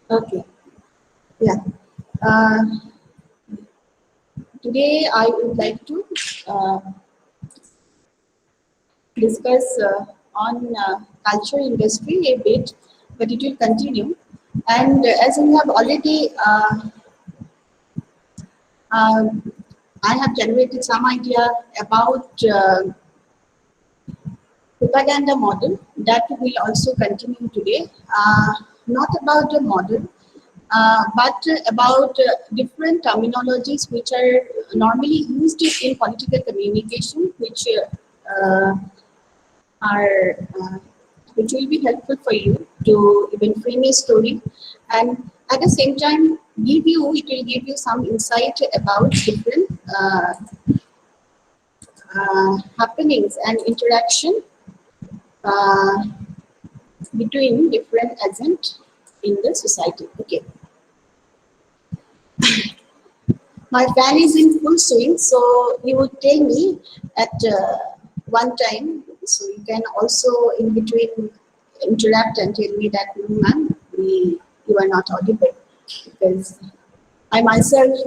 Okay. Yeah. Uh, Today I would like to uh, discuss on culture industry a bit, but it will continue. And as we have already, um, I have generated some idea about propaganda model that will also continue today. Not about the model, but about different terminologies which are normally used in political communication, uh, are which will be helpful for you to even frame a story, and at the same time it will give you some insight about different happenings and interaction uh, between different agents in the society. Okay, my fan is in full swing, so you would tell me at one time, so you can also in between interrupt and tell me that, no, ma'am, you are not audible, because I myself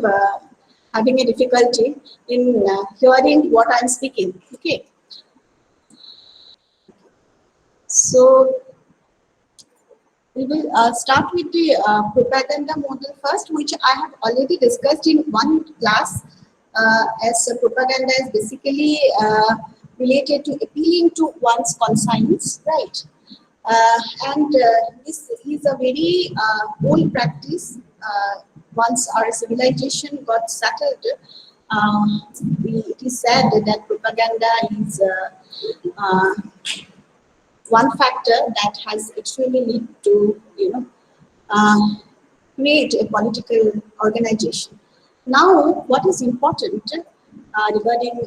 having a difficulty in hearing what I'm speaking. Okay, so we will start with the propaganda model first, which I have already discussed in one class. As propaganda is basically related to appealing to one's conscience, right? And this is a very old practice. Once our civilization got settled, it is said that propaganda is uh, one factor that has actually led to, uh, create a political organization. Now, what is important regarding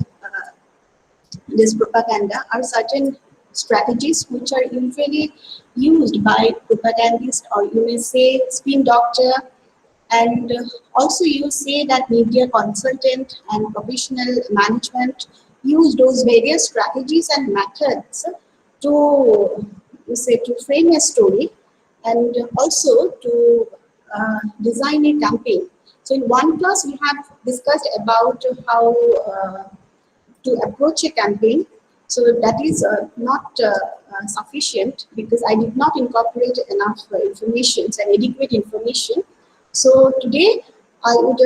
this propaganda are certain strategies which are usually used by propagandists, or you may say spin doctor, and also you say that media consultant and professional management use those various strategies and methods to, you say, to frame a story, and also to design a campaign. So in one class we have discussed about how to approach a campaign. So that is not sufficient, because I did not incorporate enough information and adequate information. So today I would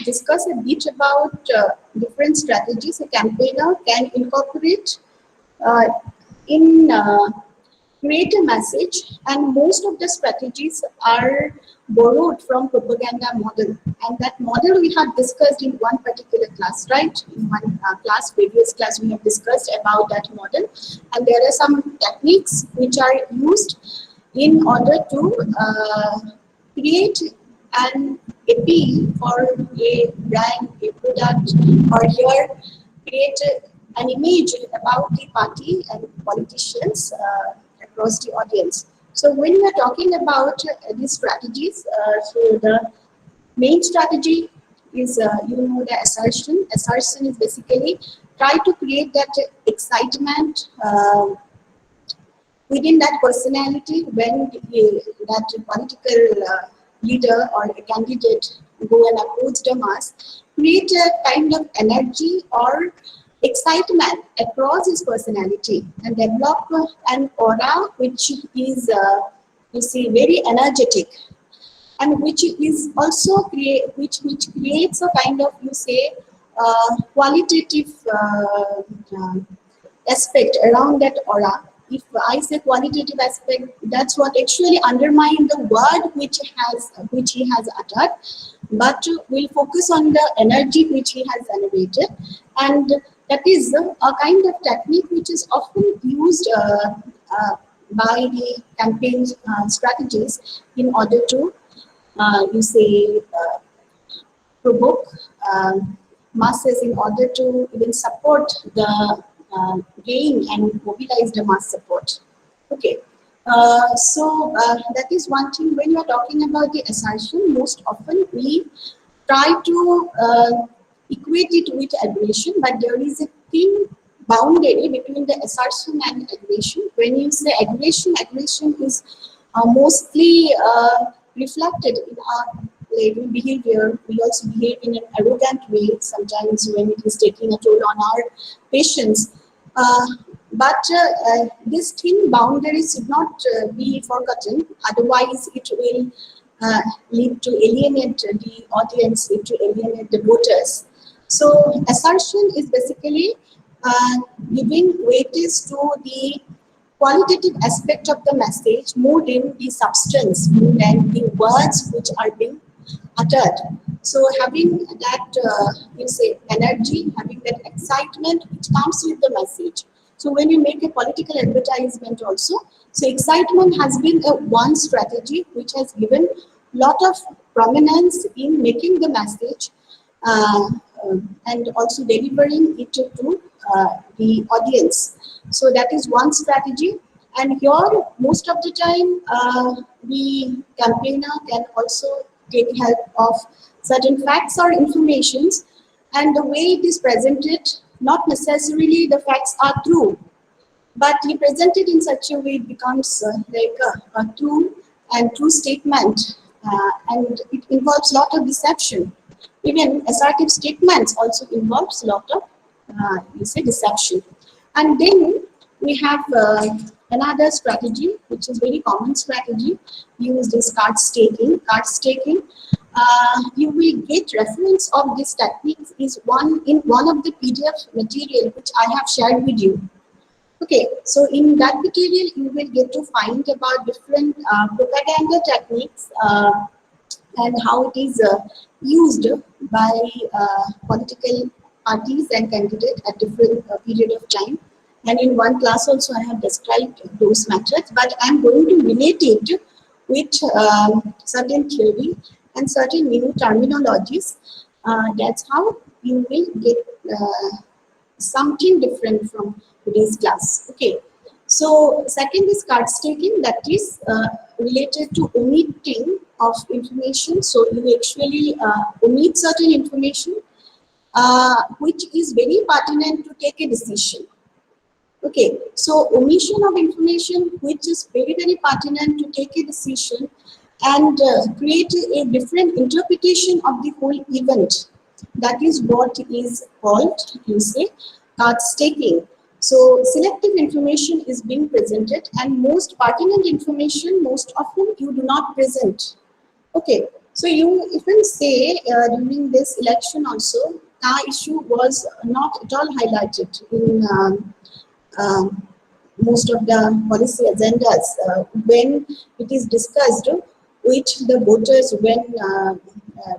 discuss a bit about different strategies a campaigner can incorporate uh, in create a message, and most of the strategies are borrowed from propaganda model, and that model we have discussed in one particular class, right? In one class, previous class, we have discussed about that model, and there are some techniques which are used in order to create an appeal for a brand, a product, or here create an image about the party and politicians across the audience. So when we are talking about these strategies, so the main strategy is, the assertion. Assertion is basically try to create that excitement within that personality when that political leader or a candidate go and approach the mass, create a kind of energy or excitement across his personality, and develop an aura which is, you see, very energetic, and which is also which creates a kind of, you say, qualitative aspect around that aura. If I say qualitative aspect, that's what actually undermine the word which he has uttered, but we'll focus on the energy which he has generated, and that is a kind of technique which is often used by the campaign strategies in order to, you say, provoke masses, in order to even support the gain and mobilize the mass support. Okay. That is one thing. When you are talking about the assertion, most often we try to equate it with aggression, but there is a thin boundary between the assertion and aggression. When you say aggression, aggression is are mostly reflected in our behavior. We also behave in an arrogant way sometimes when it is taking a toll on our patients. Uh, but this thin boundary should not be forgotten, otherwise it will uh, lead to alienate the audience, lead to alienate the voters. So assertion is basically uh, giving weightage to the qualitative aspect of the message more than the substance, more than the words which are being uttered. So having that, you say, energy, having that excitement which comes with the message. So when you make a political advertisement also, so excitement has been a one strategy which has given lot of prominence in making the message uh, and also delivering it to the audience. So that is one strategy. And here, most of the time, the campaigner can also take help of certain facts or informations, and the way it is presented, not necessarily the facts are true, but he presented in such a way it becomes like a true and true statement, and it involves a lot of deception. Even assertive statements also involves a lot of you say deception. And then we have another strategy which is very common strategy used is card staking. Card staking, you will get reference of this technique is one in one of the PDF material which I have shared with you. Okay, so in that material, you will get to find about different propaganda techniques and how it is used by political parties and candidates at different period of time. And in one class also, I have described those methods, but I'm going to relate it with certain theory and certain new terminologies. That's how you will get something different from today's class. Okay. So second is card staking, that is related to omitting of information. So you actually omit certain information which is very pertinent to take a decision. Okay, so omission of information which is very, very pertinent to take a decision and create a different interpretation of the whole event. That is what is called, you say, card staking. So selective information is being presented and most pertinent information most often you do not present. Okay, so you even say during this election also, our issue was not at all highlighted in um, most of the policy agendas when it is discussed with the voters when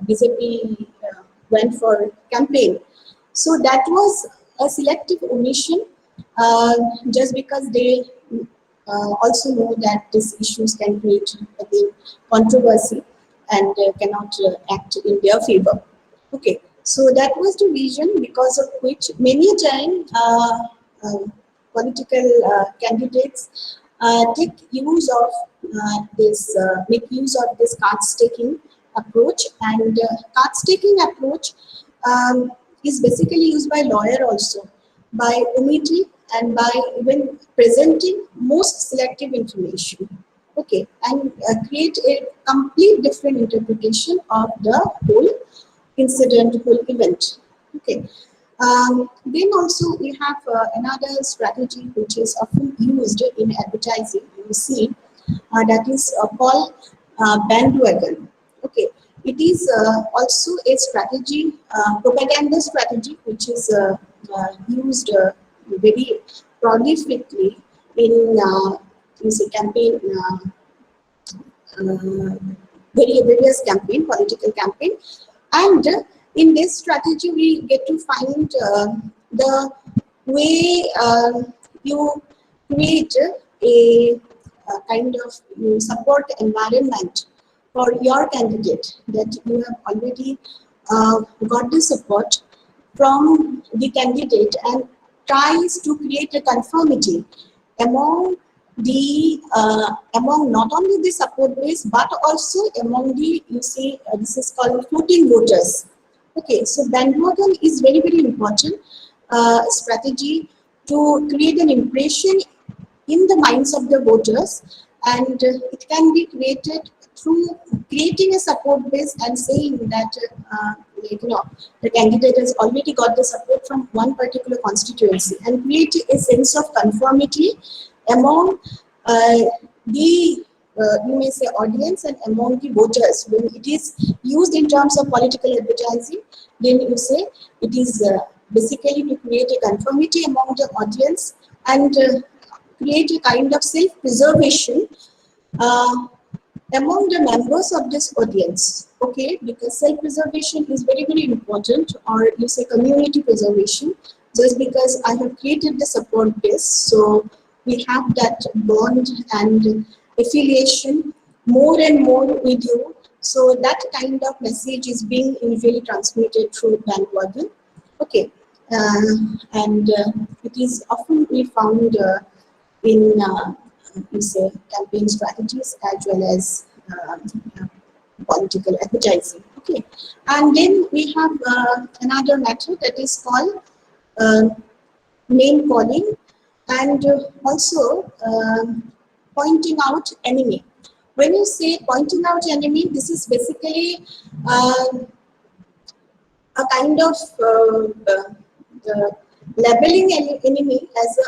BJP went for campaign. So that was a selective omission just because they also know that these issues can create again controversy and cannot act in their favor. Okay, so that was the reason because of which many times political candidates take use of make use of this card staking approach, and card staking approach is basically used by lawyer also by omitting and by even presenting most selective information. Okay, and create a complete different interpretation of the whole incident, whole event. Okay. Then also we have another strategy which is often used in advertising. You see, that is called bandwagon. Okay, it is also a strategy, propaganda strategy, which is used very prolifically in you see campaign. Various campaign, political campaign, and in this strategy we get to find the way you create a kind of support environment for your candidate, that you have already got the support from the candidate and tries to create a conformity among the among not only the support base but also among the, you see, this is called floating voters. Okay, so bandwagon is very, very important strategy to create an impression in the minds of the voters and it can be created through creating a support base and saying that like, the candidate has already got the support from one particular constituency, and create a sense of conformity among uh, the you may say audience and among the voters. When it is used in terms of political advertising, then you say it is basically to create a conformity among the audience and create a kind of self-preservation uh, among the members of this audience. Okay, because self-preservation is very, very important, or you say community preservation, just because I have created the support base, so we have that bond and affiliation more and more with you. So that kind of message is being usually transmitted through bandwagon. Okay, uh, and it is often we found in you say campaign strategies as well as political advertising. Okay, and then we have another method that is called uh, name calling, and also pointing out enemy. When you say pointing out enemy, this is basically uh, a kind of uh, labeling an enemy as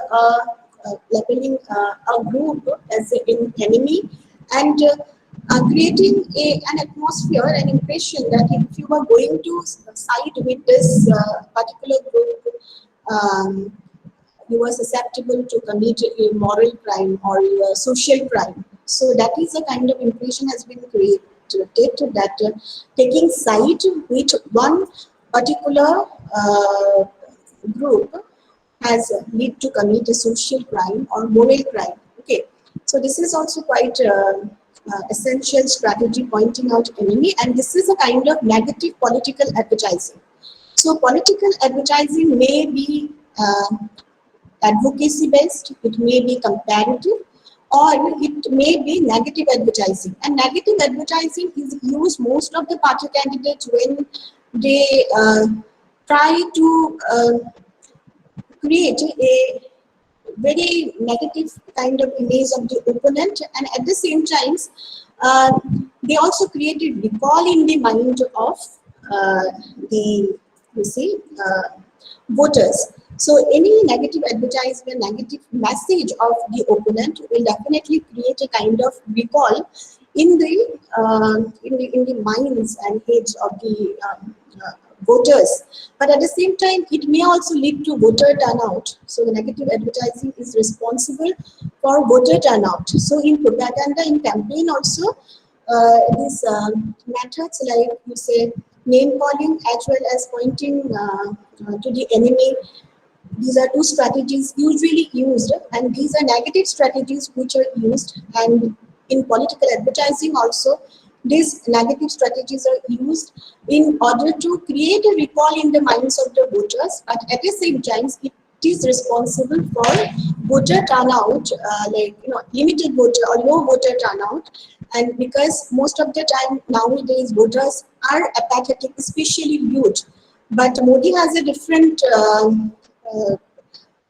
labeling a group as an enemy, and creating an atmosphere, an impression that if you are going to side with this particular group, um, you are susceptible to commit a moral crime or a social crime. So that is a kind of impression has been created that taking side with one particular group has lead to commit a social crime or moral crime. Okay, so this is also quite essential strategy, pointing out enemy, and this is a kind of negative political advertising. So political advertising may be advocacy based, it may be comparative, or it may be negative advertising. And negative advertising is used most of the party candidates when they try to create a very negative kind of image of the opponent, and at the same time uh, they also created recall in the mind of uh, the you see voters. So any negative advertisement, negative message of the opponent will definitely create a kind of recall in the in the minds and heads of the voters. But at the same time, it may also lead to voter turnout. So the negative advertising is responsible for voter turnout. So in propaganda, in campaign also, these methods like you say name calling as well as pointing to the enemy, these are two strategies usually used, and these are negative strategies which are used. And in political advertising also, these negative strategies are used in order to create a recall in the minds of the voters, but at the same time, it is responsible for voter turnout, like limited voter or low voter turnout. And because most of the time nowadays voters are apathetic, especially youth, but Modi has a different uh,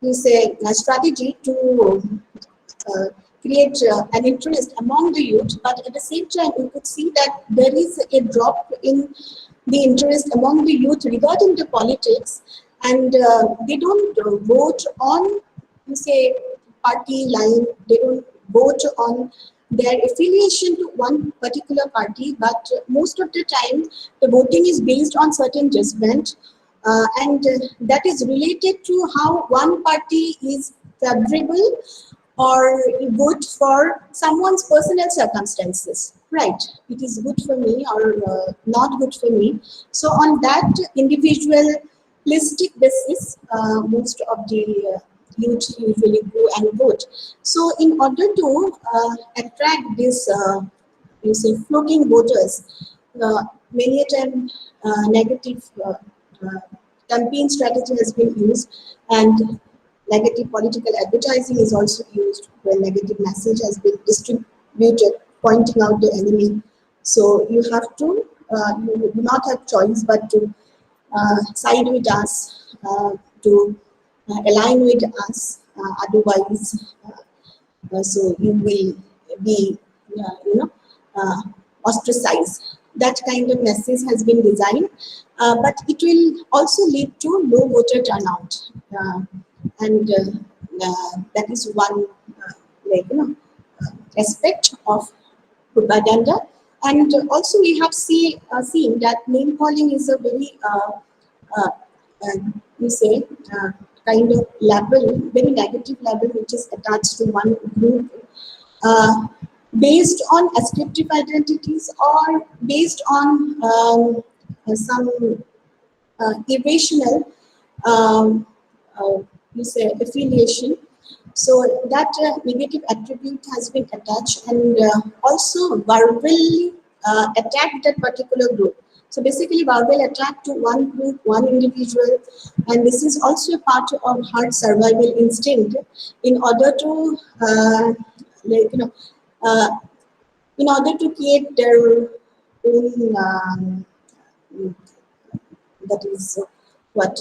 you say a strategy to uh, create an interest among the youth, but at the same time you could see that there is a drop in the interest among the youth regarding the politics, and they don't vote on you say party line, they don't vote on their affiliation to one particular party, but most of the time the voting is based on certain judgment, and that is related to how one party is favorable or good for someone's personal circumstances. Right, it is good for me or not good for me. So on that individualistic basis, most of the youth usually go and vote. So in order to attract this, you say, floating voters, many a time negative uh, campaign strategy has been used, and negative political advertising is also used where negative message has been distributed, pointing out the enemy. So you have to, you do not have choice but to side with us, to align with us. Otherwise, so you will be, you know, uh, ostracized. That kind of message has been designed, but it will also lead to low voter turnout, and that is one, like, aspect of propaganda. And also we have seen that name calling is a very uh, uh, you say kind of label, very negative label, which is attached to one group, uh, based on ascriptive identities or based on some irrational, um, uh, you say, affiliation. So that negative attribute has been attached, and also verbally attack that particular group. So basically verbal attack to one group, one individual, and this is also a part of herd survival instinct in order to, like, uh, in order to create their own, that is what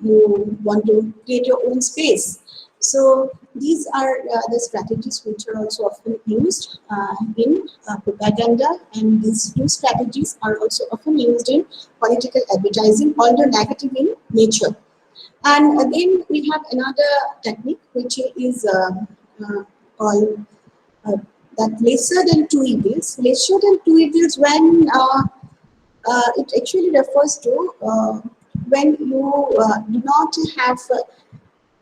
you want to create your own space. So these are the strategies which are also often used in propaganda, and these two strategies are also often used in political advertising, although negative in nature. And again, we have another technique which is called uh, that lesser than two evils. Lesser than two evils when it actually refers to when you do not have,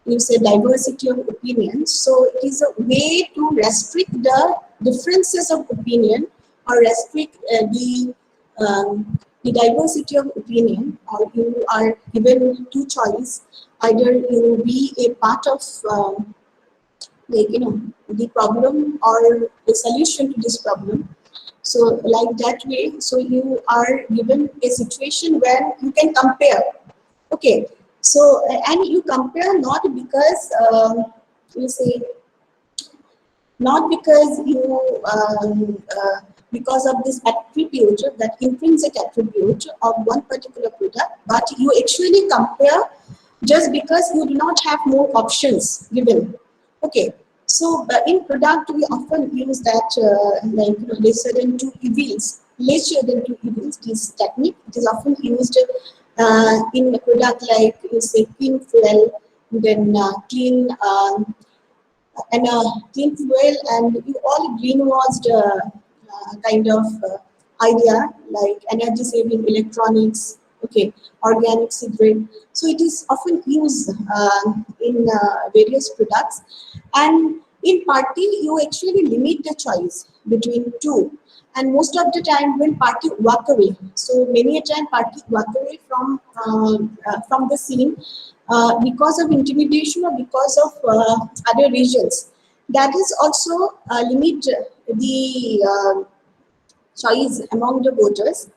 you say, diversity of opinions. So it is a way to restrict the differences of opinion, or restrict the diversity of opinion. Or you are given two choice: either you be a part of, like, the problem or the solution to this problem. So like that way, so you are given a situation where you can compare. Okay, so and you compare not because, you say, not because you, because of this attribute, that intrinsic attribute of one particular product, but you actually compare just because you do not have more options given. Okay, so in product we often use that, like, lesser than two evils. Lesser than two evils, this technique, it is often used in a product like, you say, clean fuel, then clean, and clean fuel, and you all greenwashed kind of idea, like energy saving electronics, okay, organic cigarette. So it is often used in various products, and in party you actually limit the choice between two. And most of the time when party walk away, so many a time party walk away from the scene because of intimidation or because of other reasons. That is also limit the choice among the voters,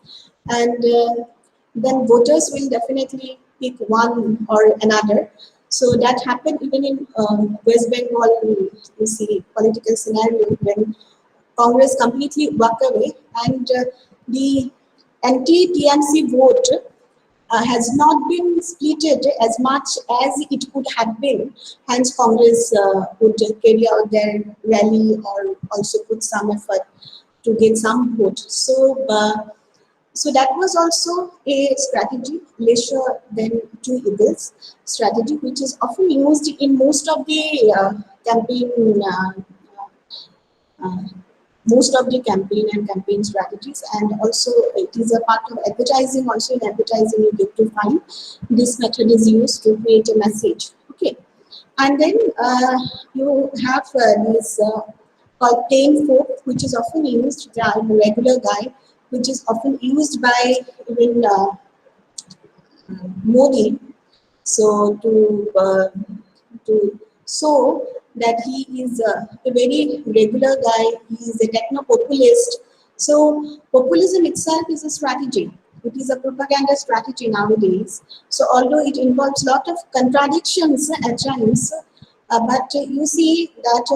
and then voters will definitely pick one or another. So that happened even in West Bengal, you see, political scenario when Congress completely walked away, and the anti-TMC vote has not been splitted as much as it could have been. Hence, Congress would carry out their rally or also put some effort to get some vote. So, so that was also a strategy, lesser than two evils strategy, which is often used in most of the campaign. Uh, Most of the campaign and campaign strategies, and also it is a part of advertising. Also in advertising you get to find this method is used to create a message. Okay, and then you have this called tame folk, which is often used, the regular guy, which is often used by even Modi, so to show that he is a very regular guy, he is a techno populist. So populism itself is a strategy. It is a propaganda strategy nowadays. So although it involves a lot of contradictions at times, but you see that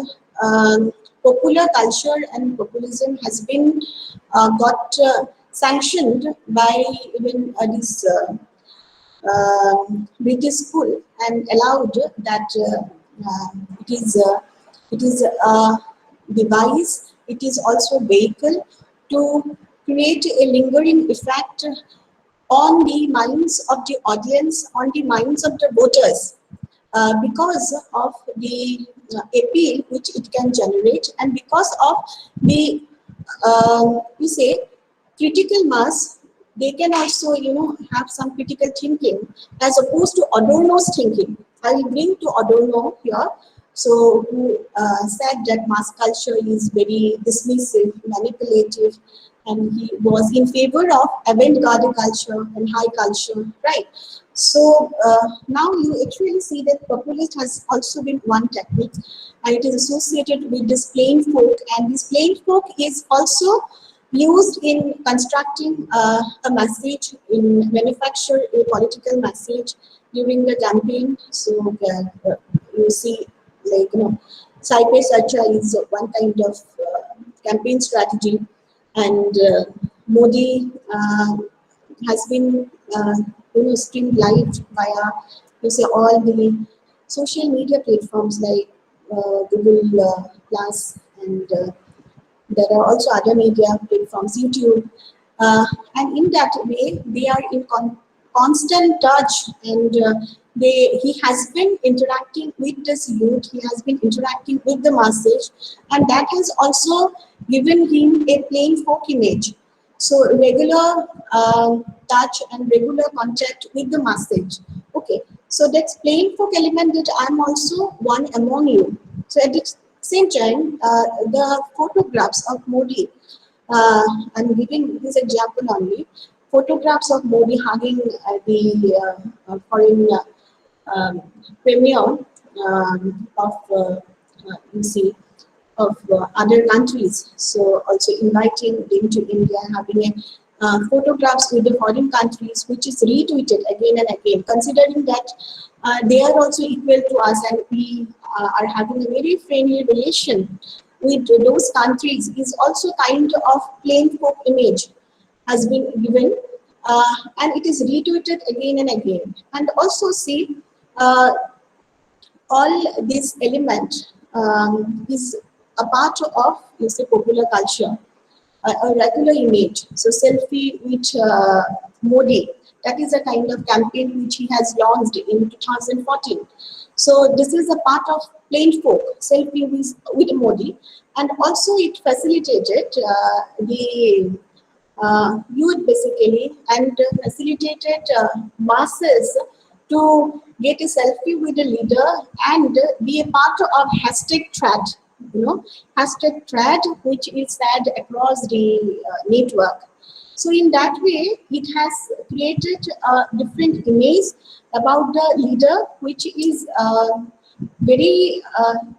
popular culture and populism has been got sanctioned by even this British school, and allowed that it is device, it is also a vehicle to create a lingering effect on the minds of the audience, on the minds of the voters, because of the appeal which it can generate, and because of the you say critical mass. They can also have some critical thinking as opposed to Adorno's thinking. I will bring to Adorno here. So who said that mass culture is very dismissive, manipulative, and he was in favor of avant-garde culture and high culture, right? So now you actually see that populist has also been one technique, and it is associated with this plain folk, and this plain folk is also used in constructing a message, in manufacture a political message during the campaign. So you see, like cyber culture is one kind of campaign strategy, and Modi has been streamed live via all the social media platforms like Google Plus, and there are also other media platforms, YouTube, and in that way they are in constant touch, and he has been interacting with this youth, he has been interacting with the masses, and that has also given him a plain folk image. So regular touch and regular contact with the message. Okay, so that's plain folk element that I'm also one among you. So at the same time, the photographs of Modi, I'm giving this example only. Photographs of Modi hugging the foreign um, premier of you see of other countries. So also inviting them to India, having a photographs with the foreign countries, which is retweeted again and again, considering that they are also equal to us, and we are having a very friendly relation with those countries, is also kind of plain folk image has been given, and it is retweeted again and again. And also see, uh, all this element is a part of, you say, popular culture, a regular image. So selfie with Modi, that is a kind of campaign which he has launched in 2014. So this is a part of plain folk, selfie with Modi, and also it facilitated the youth basically, and facilitated masses to get a selfie with the leader and be a part of hashtag thread, hashtag thread, which is said across the network. So in that way, it has created a different image about the leader, which is very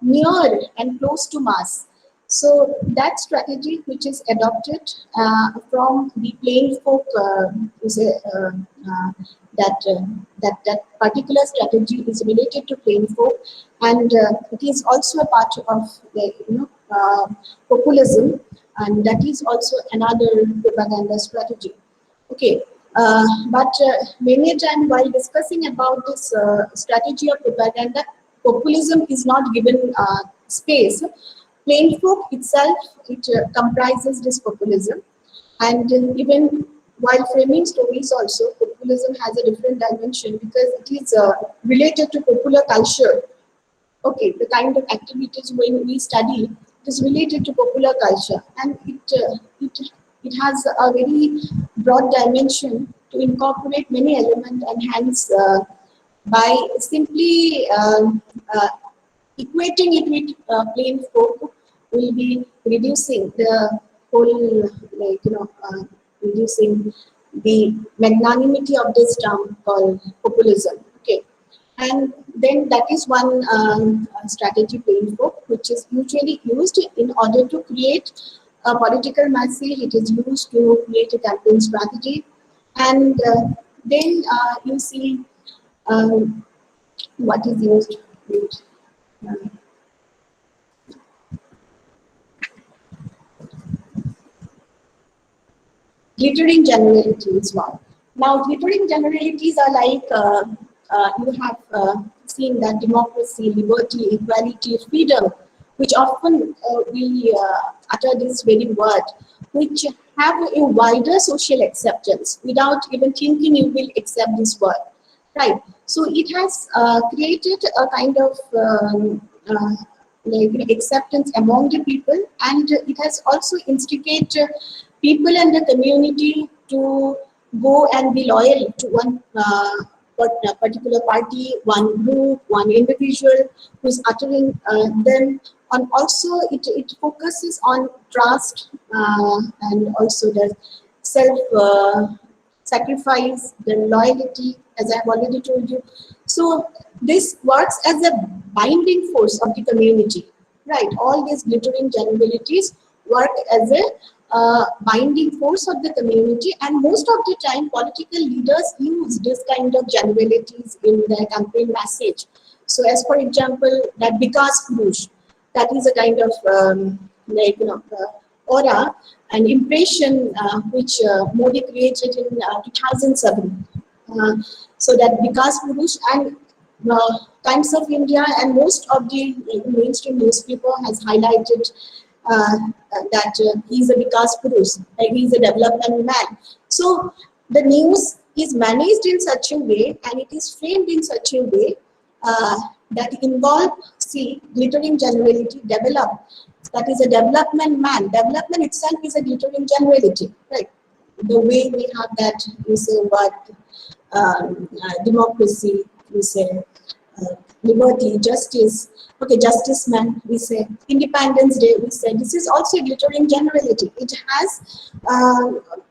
near and close to mass. So that strategy, which is adopted from the plain folk, is a, that, that particular strategy is related to plain folk, and it is also a part of the populism, and that is also another propaganda strategy. Okay, but many a time while discussing about this strategy of propaganda, populism is not given space. Plain folk itself, it comprises this populism, and even while framing stories also, populism has a different dimension because it is related to popular culture. Okay, the kind of activities when we study is related to popular culture, and it has a very broad dimension to incorporate many elements, and hence by simply equating it with plain folk will be reducing the whole, like reducing the magnanimity of this term called populism. Okay, and then that is one strategy, plain folk, which is usually used in order to create a political message. It is used to create a campaign strategy, and then you see um, what is used with uh, glittering generalities. Wow. Now, glittering generalities are like you have seen that democracy, liberty, equality, freedom. which often we utter this very word, which have a wider social acceptance without even thinking you will accept this word, right? So it has created a kind of acceptance among the people, and it has also instigated people and the community to go and be loyal to one particular party, one group, one individual who's uttering them. And also it focuses on trust and also the self sacrifice, the loyalty, as I've already told you. So this works as a binding force of the community, right? All these glittering generalities work as a binding force of the community, and most of the time political leaders use this kind of generalities in their campaign message. So as for example, that Vikas Purush, that is a kind of aura and impression which Modi created in 2007. Uh, so that Vikas Purush and Times of India and most of the mainstream newspaper has highlighted that he's a Vikas Purush, like he's a development man. So the news is managed in such a way and it is framed in such a way that involve, see, glittering generality develop. That is a development man. Development itself is a glittering generality, right? The way we have that, you say what, democracy, we say liberty, justice. Okay, justice man, we say Independence Day, we say this is also a glittering generality. It has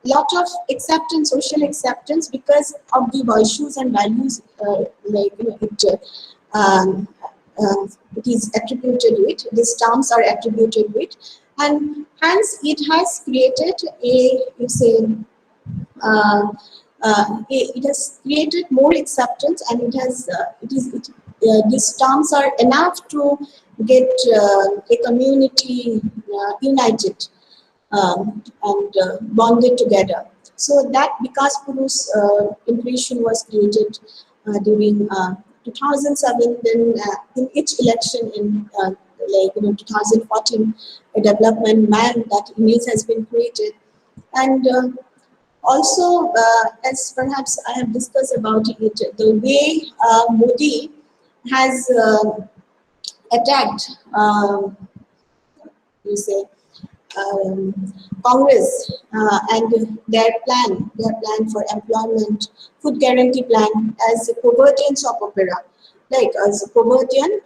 lot of acceptance, social acceptance because of the virtues and values it is attributed to it. These terms are attributed to it, and hence it has created a, you say, it has created more acceptance, and it has these terms are enough to get a community united and bonded together. So that Vikas Puru's impression was created during 2007. Then in each election in 2014, a development man, that image has been created. And also, as perhaps I have discussed about it, the way Modi has attacked, you say, Congress and their plan for employment, food guarantee plan as a Povertian soap opera, like as a Povertian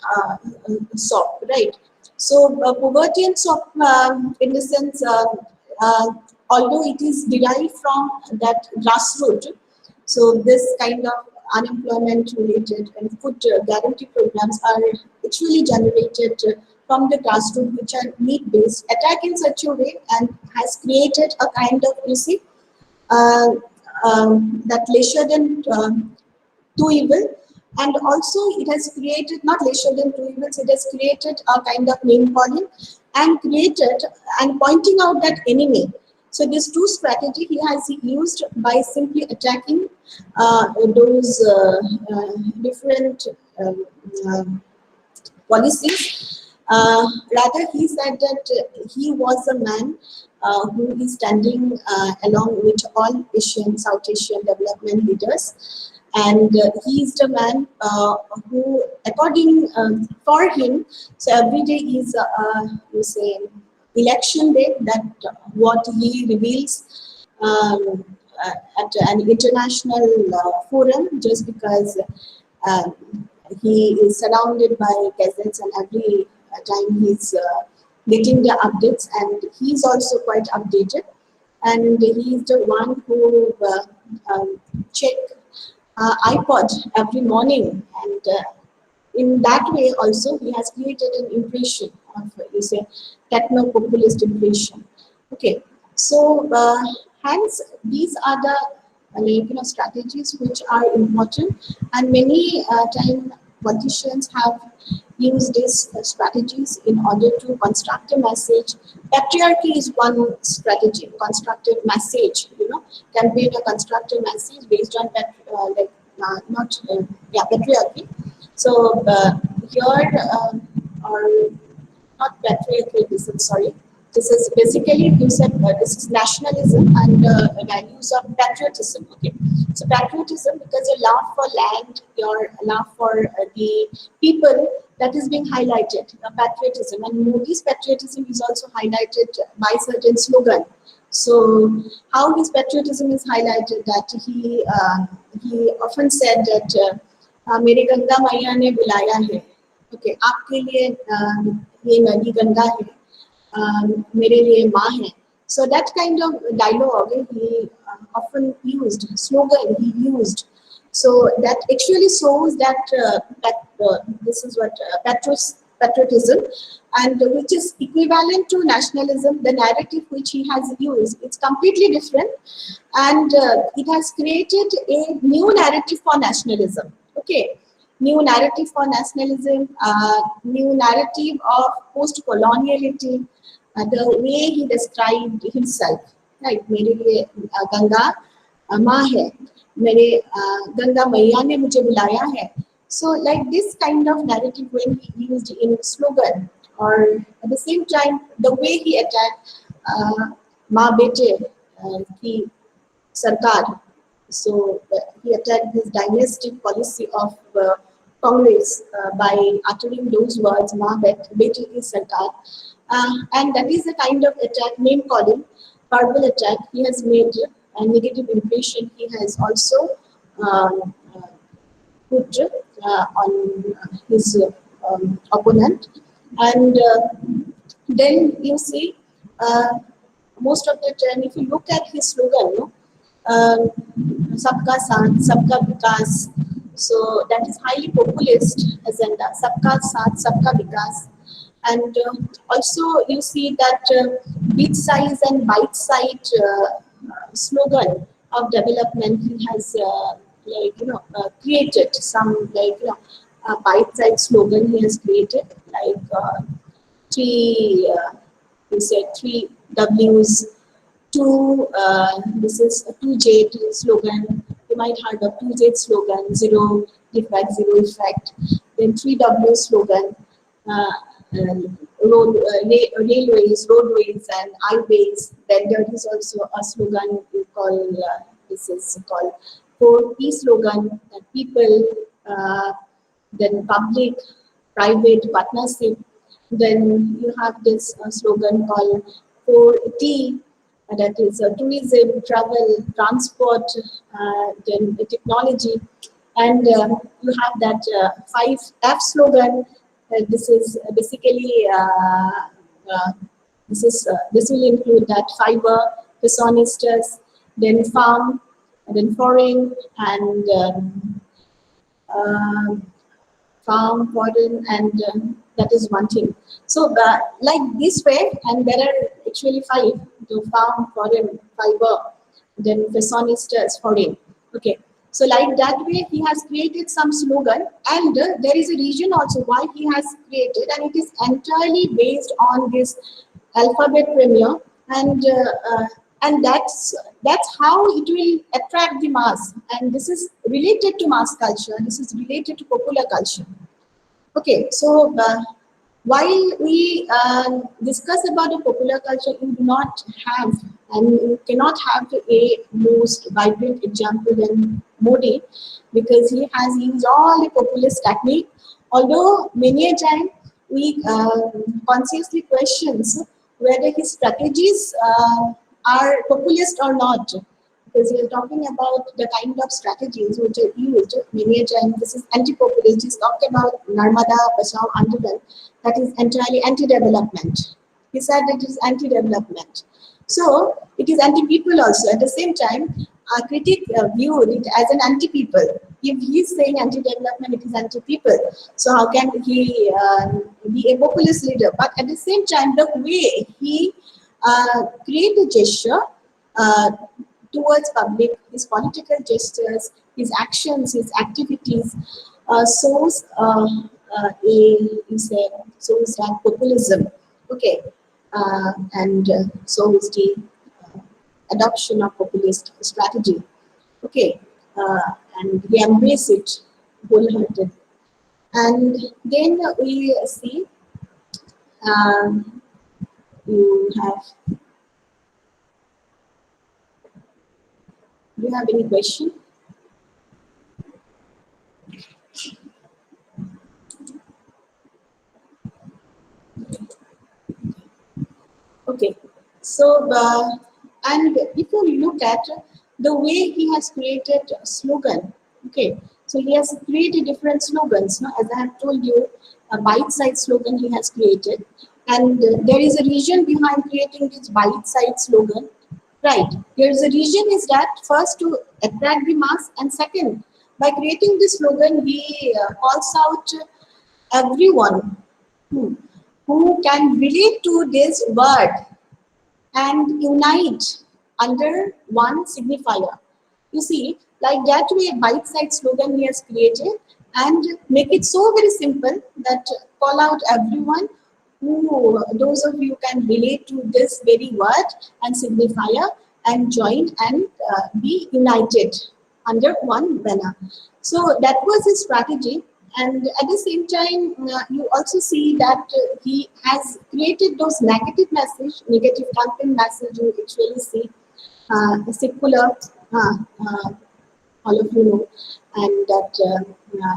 soap, right? So Povertian soap, in the sense, although it is derived from that grassroots, so this kind of unemployment related and food guarantee programs are actually generated from the grassroots, which are need based, attack in such a way and has created a kind of, you see, uh, that lesser than two evil, and also it has created not lesser than two evils, it has created a kind of name calling and created and pointing out that enemy. So these two strategy he has used by simply attacking those different policies. Rather, he said that he was a man who is standing along with all Asian, South Asian development leaders. And he is the man who, according for him, so every day is, you say, election day, that what he reveals at an international forum, just because um, he is surrounded by peasants and every time he's getting the updates, and he's also quite updated, and he's the one who check iPod every morning, and in that way also he has created an impression of, you say, techno-populist impression. Okay, so hence these are the strategies which are important, and many time politicians have used these strategies in order to construct a message. Patriarchy is one strategy, constructive message, campaign a constructive message based on not patriarchy. So here are not patriotism, sorry. This is basically, you said this is nationalism and values of patriotism. Okay, so patriotism, because your love for land, your love for the people, that is being highlighted. Patriotism, and Modi's patriotism is also highlighted by certain slogan. So how his patriotism is highlighted, that he often said that मेरी गंगा मैया ने बुलाया है, okay, आपके लिए ये नदी गंगा है, मेरे लिए माँ है. So that kind of dialogue he often used, slogan he used. So that actually shows that this is what patriotism, and which is equivalent to nationalism. The narrative which he has used, it's completely different, and it has created a new narrative for nationalism. Okay, new narrative for nationalism, new narrative of post-coloniality, the way he described himself, right? मेरे लिए गंगा माँ है, मेरे गंगा मैया ने मुझे बुलाया है. So like this kind of narrative when he used in slogan, or at the same time the way he attacked माँ बेटे की सरकार. So he attacked this dynastic policy of Congress by uttering those words, "Ma beti ki sarkar," and that is the kind of attack, name calling, verbal attack. He has made a negative impression. He has also put on his opponent, and then you see most of the time, if you look at his slogan, no, सबका साथ सबका विकास, so that is highly populist agenda, सबका साथ सबका विकास. And also you see that big size and bite size slogan of development he has created some, bite size slogan he has created, like three you said three W's, this is a 2J slogan. You might heard of 2J slogan, zero defect, zero effect. Then 3W slogan, railways, roadways, and highways. Then there is also a slogan we call, this is called 4P slogan, people, then public, private partnership. Then you have this slogan called 4T, that is tourism, travel, transport, then the technology. And you have that 5F slogan. This is basically this will include that fiber, personistas, then farm, then foreign, and farm, foreign, and that is one thing. So like this way, and there are actually 5: the farm, foreign, fiber, then personistas, foreign. Okay. So like that way, he has created some slogan, and there is a reason also why he has created, and it is entirely based on this alphabet premier, and that's how it will attract the mass, and this is related to mass culture. This is related to popular culture. Okay, so while we discuss about the popular culture, you do not have, and you cannot have a most vibrant example than Modi, because he has used all the populist technique. Although many a time we consciously questions whether his strategies are populist or not, because we are talking about the kind of strategies which are used many a time. This is anti-populist. He's talked about Narmada Bachao Andolon, that is entirely anti-development. He said it is anti-development. So it is anti-people also. At the same time, a critic viewed it as an anti-people. If he is saying anti-development, it is anti-people. So how can he be a populist leader? But at the same time, the way he create a gesture towards public, his political gestures, his actions, his activities, shows shows that populism. Okay, and shows the adoption of populist strategy. Okay, and we embrace it wholeheartedly. And then we see Um, you have, do you have any question? Okay, so and if you look at the way he has created a slogan, okay, so he has created different slogans. No, as I have told you, a bite-sized slogan he has created, and there is a reason behind creating this bite-sized slogan, right? There is a reason is that first to attract the mass, and second, by creating this slogan, he calls out everyone who, who can relate to this word and unite under one signifier. You see, like that way, bite-sized slogan he has created and make it so very simple that call out everyone who, those of you can relate to this very word and signifier and join and be united under one banner. So that was his strategy. And at the same time, you also see that he has created those negative campaign message you actually see, secular, uh, all of you know, and that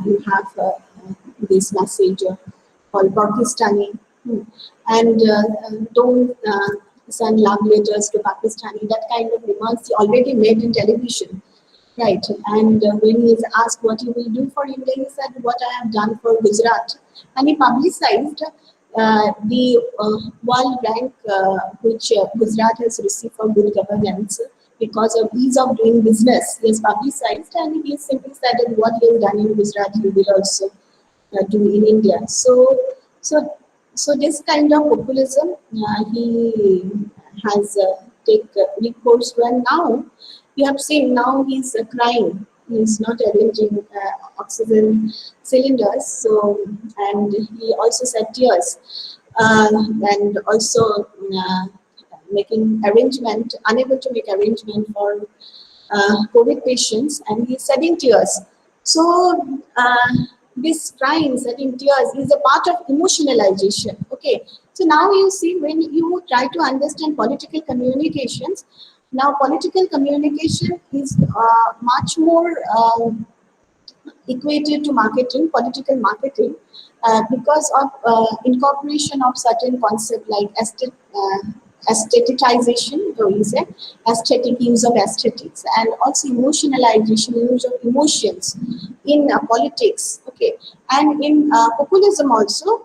you have this message called Pakistani, and don't send love letters to Pakistani. That kind of remarks he already made in television. Right, and when he is asked what he will do for India, he said, "What I have done for Gujarat," and he publicized the world rank which Gujarat has received for good governance because of ease of doing business. He has publicized, and he simply said that what he has done in Gujarat, he will also do in India. So, so this kind of populism he has take recourse to, and now you have seen now he's crying. He's not arranging oxygen cylinders. So, and he also said tears, and also making arrangement, unable to make arrangement for COVID patients, and he's shedding tears. So this crying, shedding tears is a part of emotionalization. Okay, so now you see when you try to understand political communications, now political communication is much more equated to marketing, political marketing, because of incorporation of certain concept like aestheticization, or you say aesthetic use of aesthetics, and also emotionalization, use of emotions in politics. Okay, and in populism also.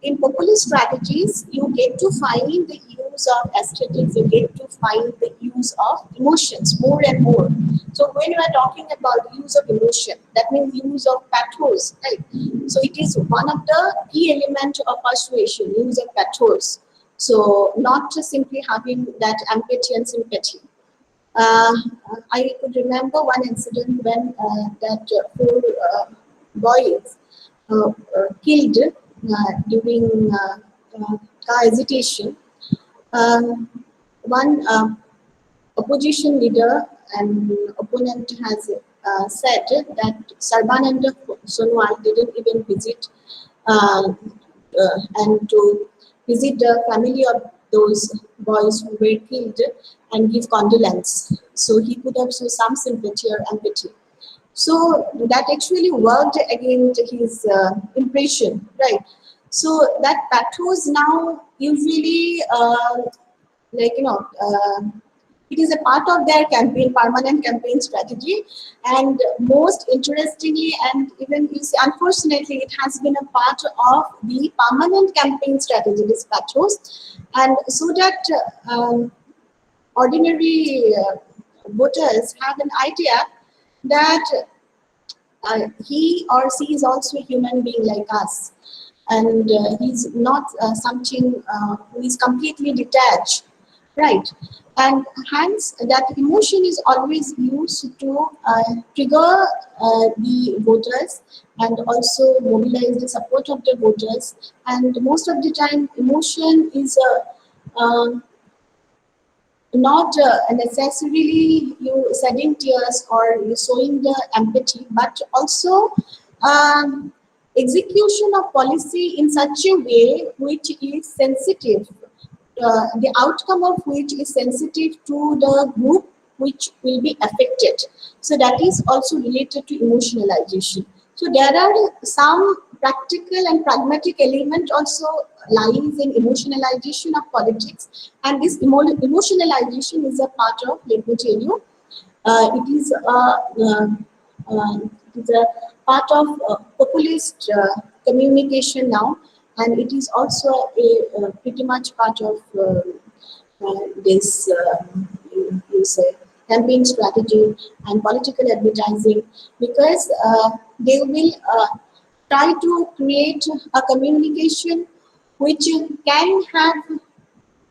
In populist strategies, you get to find the use of aesthetics, you get to find the use of emotions more and more. So when we are talking about use of emotion, that means use of pathos, right? So it is one of the key elements of persuasion, use of pathos. So not just simply having that empathy and sympathy. Uh, I could remember one incident when that four boys killed during car hesitation. Um, one opposition leader and opponent has said that Sarbananda Sonowal didn't even visit and to visit the family of those boys who were killed and give condolence. So he could have shown some sympathy or empathy. So that actually worked against his impression, right? So that pathos now usually, like it is a part of their campaign, permanent campaign strategy. And most interestingly, and even you see, unfortunately, it has been a part of the permanent campaign strategy, this pathos. And so that ordinary voters have an idea that he or she is also a human being like us, and he's not something who is completely detached, right? And hence that emotion is always used to trigger the voters and also mobilize the support of the voters. And most of the time emotion is not necessarily you shedding tears or you showing the empathy, but also um, execution of policy in such a way which is sensitive, the outcome of which is sensitive to the group which will be affected. So that is also related to emotionalization. So there are some practical and pragmatic element also lies in emotionalization of politics, and this emotionalization is a part of, let me tell you, it is a part of populist communication now, and it is also pretty much part of this you say campaign strategy and political advertising, because they will try to create a communication which can have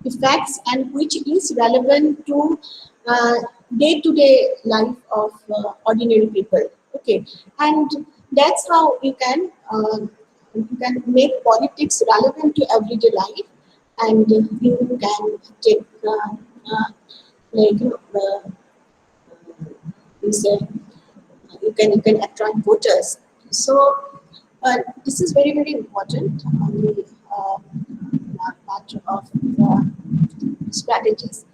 effects and which is relevant to uh, day-to-day life of ordinary people. Okay, and that's how you can make politics relevant to everyday life, and you can take like you say you can attract voters. So this is very important on the part of strategies.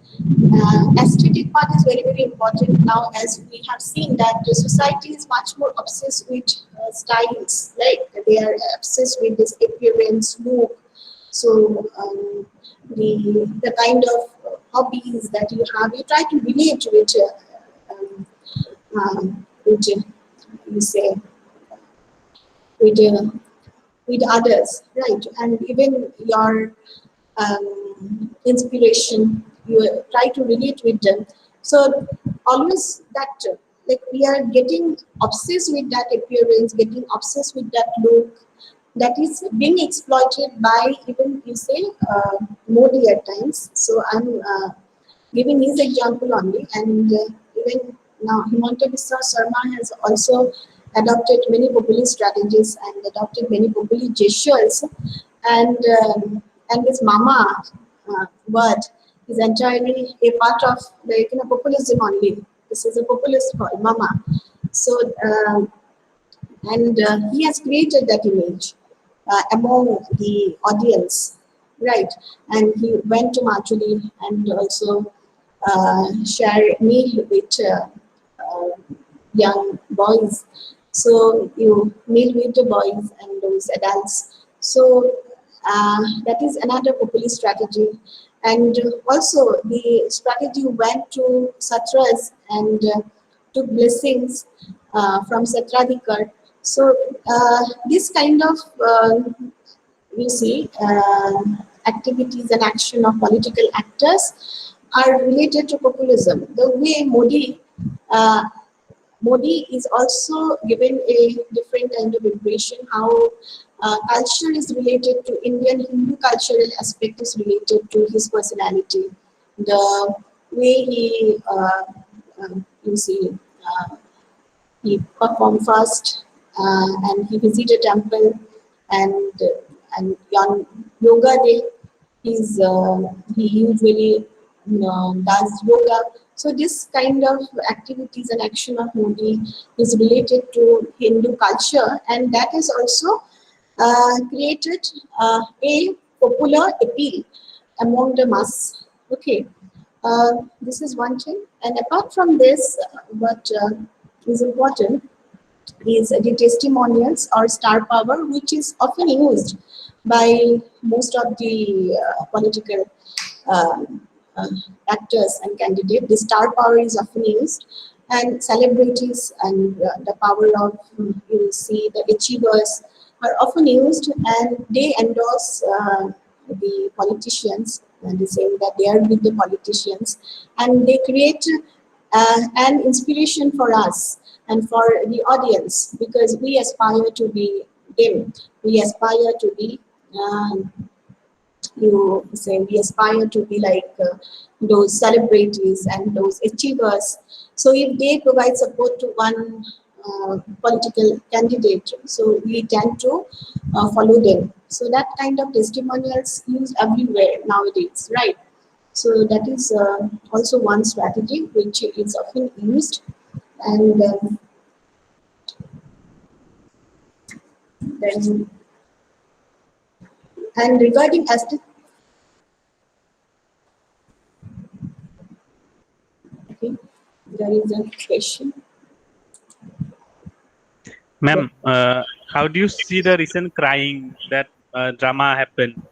Aesthetic part is very important now, as we have seen that the society is much more obsessed with styles, right? They are obsessed with this appearance, look. So the kind of hobbies that you have, you try to relate with you say with with others, right? And even your inspiration, you try to relate with them. So always that like we are getting obsessed with that appearance, getting obsessed with that look, that is being exploited by even you say Modi at times. So I'm giving his example only, and even now Himanta Biswa Sarma has also adopted many populist strategies and adopted many populist gestures, and this mama word is entirely a part of like populism only. This is a populist called mama. So and he has created that image among the audience, right? And he went to Machuli and also share meal with uh, young boys. So you meet with the boys and those adults. So that is another populist strategy. And also the strategy went to satras and took blessings from Satradhikar. So this kind of you see activities and action of political actors are related to populism. The way uh, Modi is also given a different kind of impression how culture is related to Indian Hindu cultural aspect is related to his personality. The way he you see he performed fast and he visited temple and on yoga day he usually does yoga. So this kind of activities and action of Modi is related to Hindu culture, and that has also created a popular appeal among the mass. Okay, this is one thing. And apart from this, what is important is the testimonials or star power, which is often used by most of the political um, uh, actors and candidates. The star power is often used, and celebrities and the power of you will see the achievers are often used, and they endorse the politicians, and they say that they are with the politicians, and they create an inspiration for us and for the audience, because we aspire to be them. We aspire to be you say we aspire to be like those celebrities and those achievers. So if they provide support to one political candidate, so we tend to follow them. So that kind of testimonials used everywhere nowadays, right? So that is also one strategy which is often used. And Then, and regarding aesthetic, okay, there is a question. Ma'am, how do you see the recent crying that drama happened?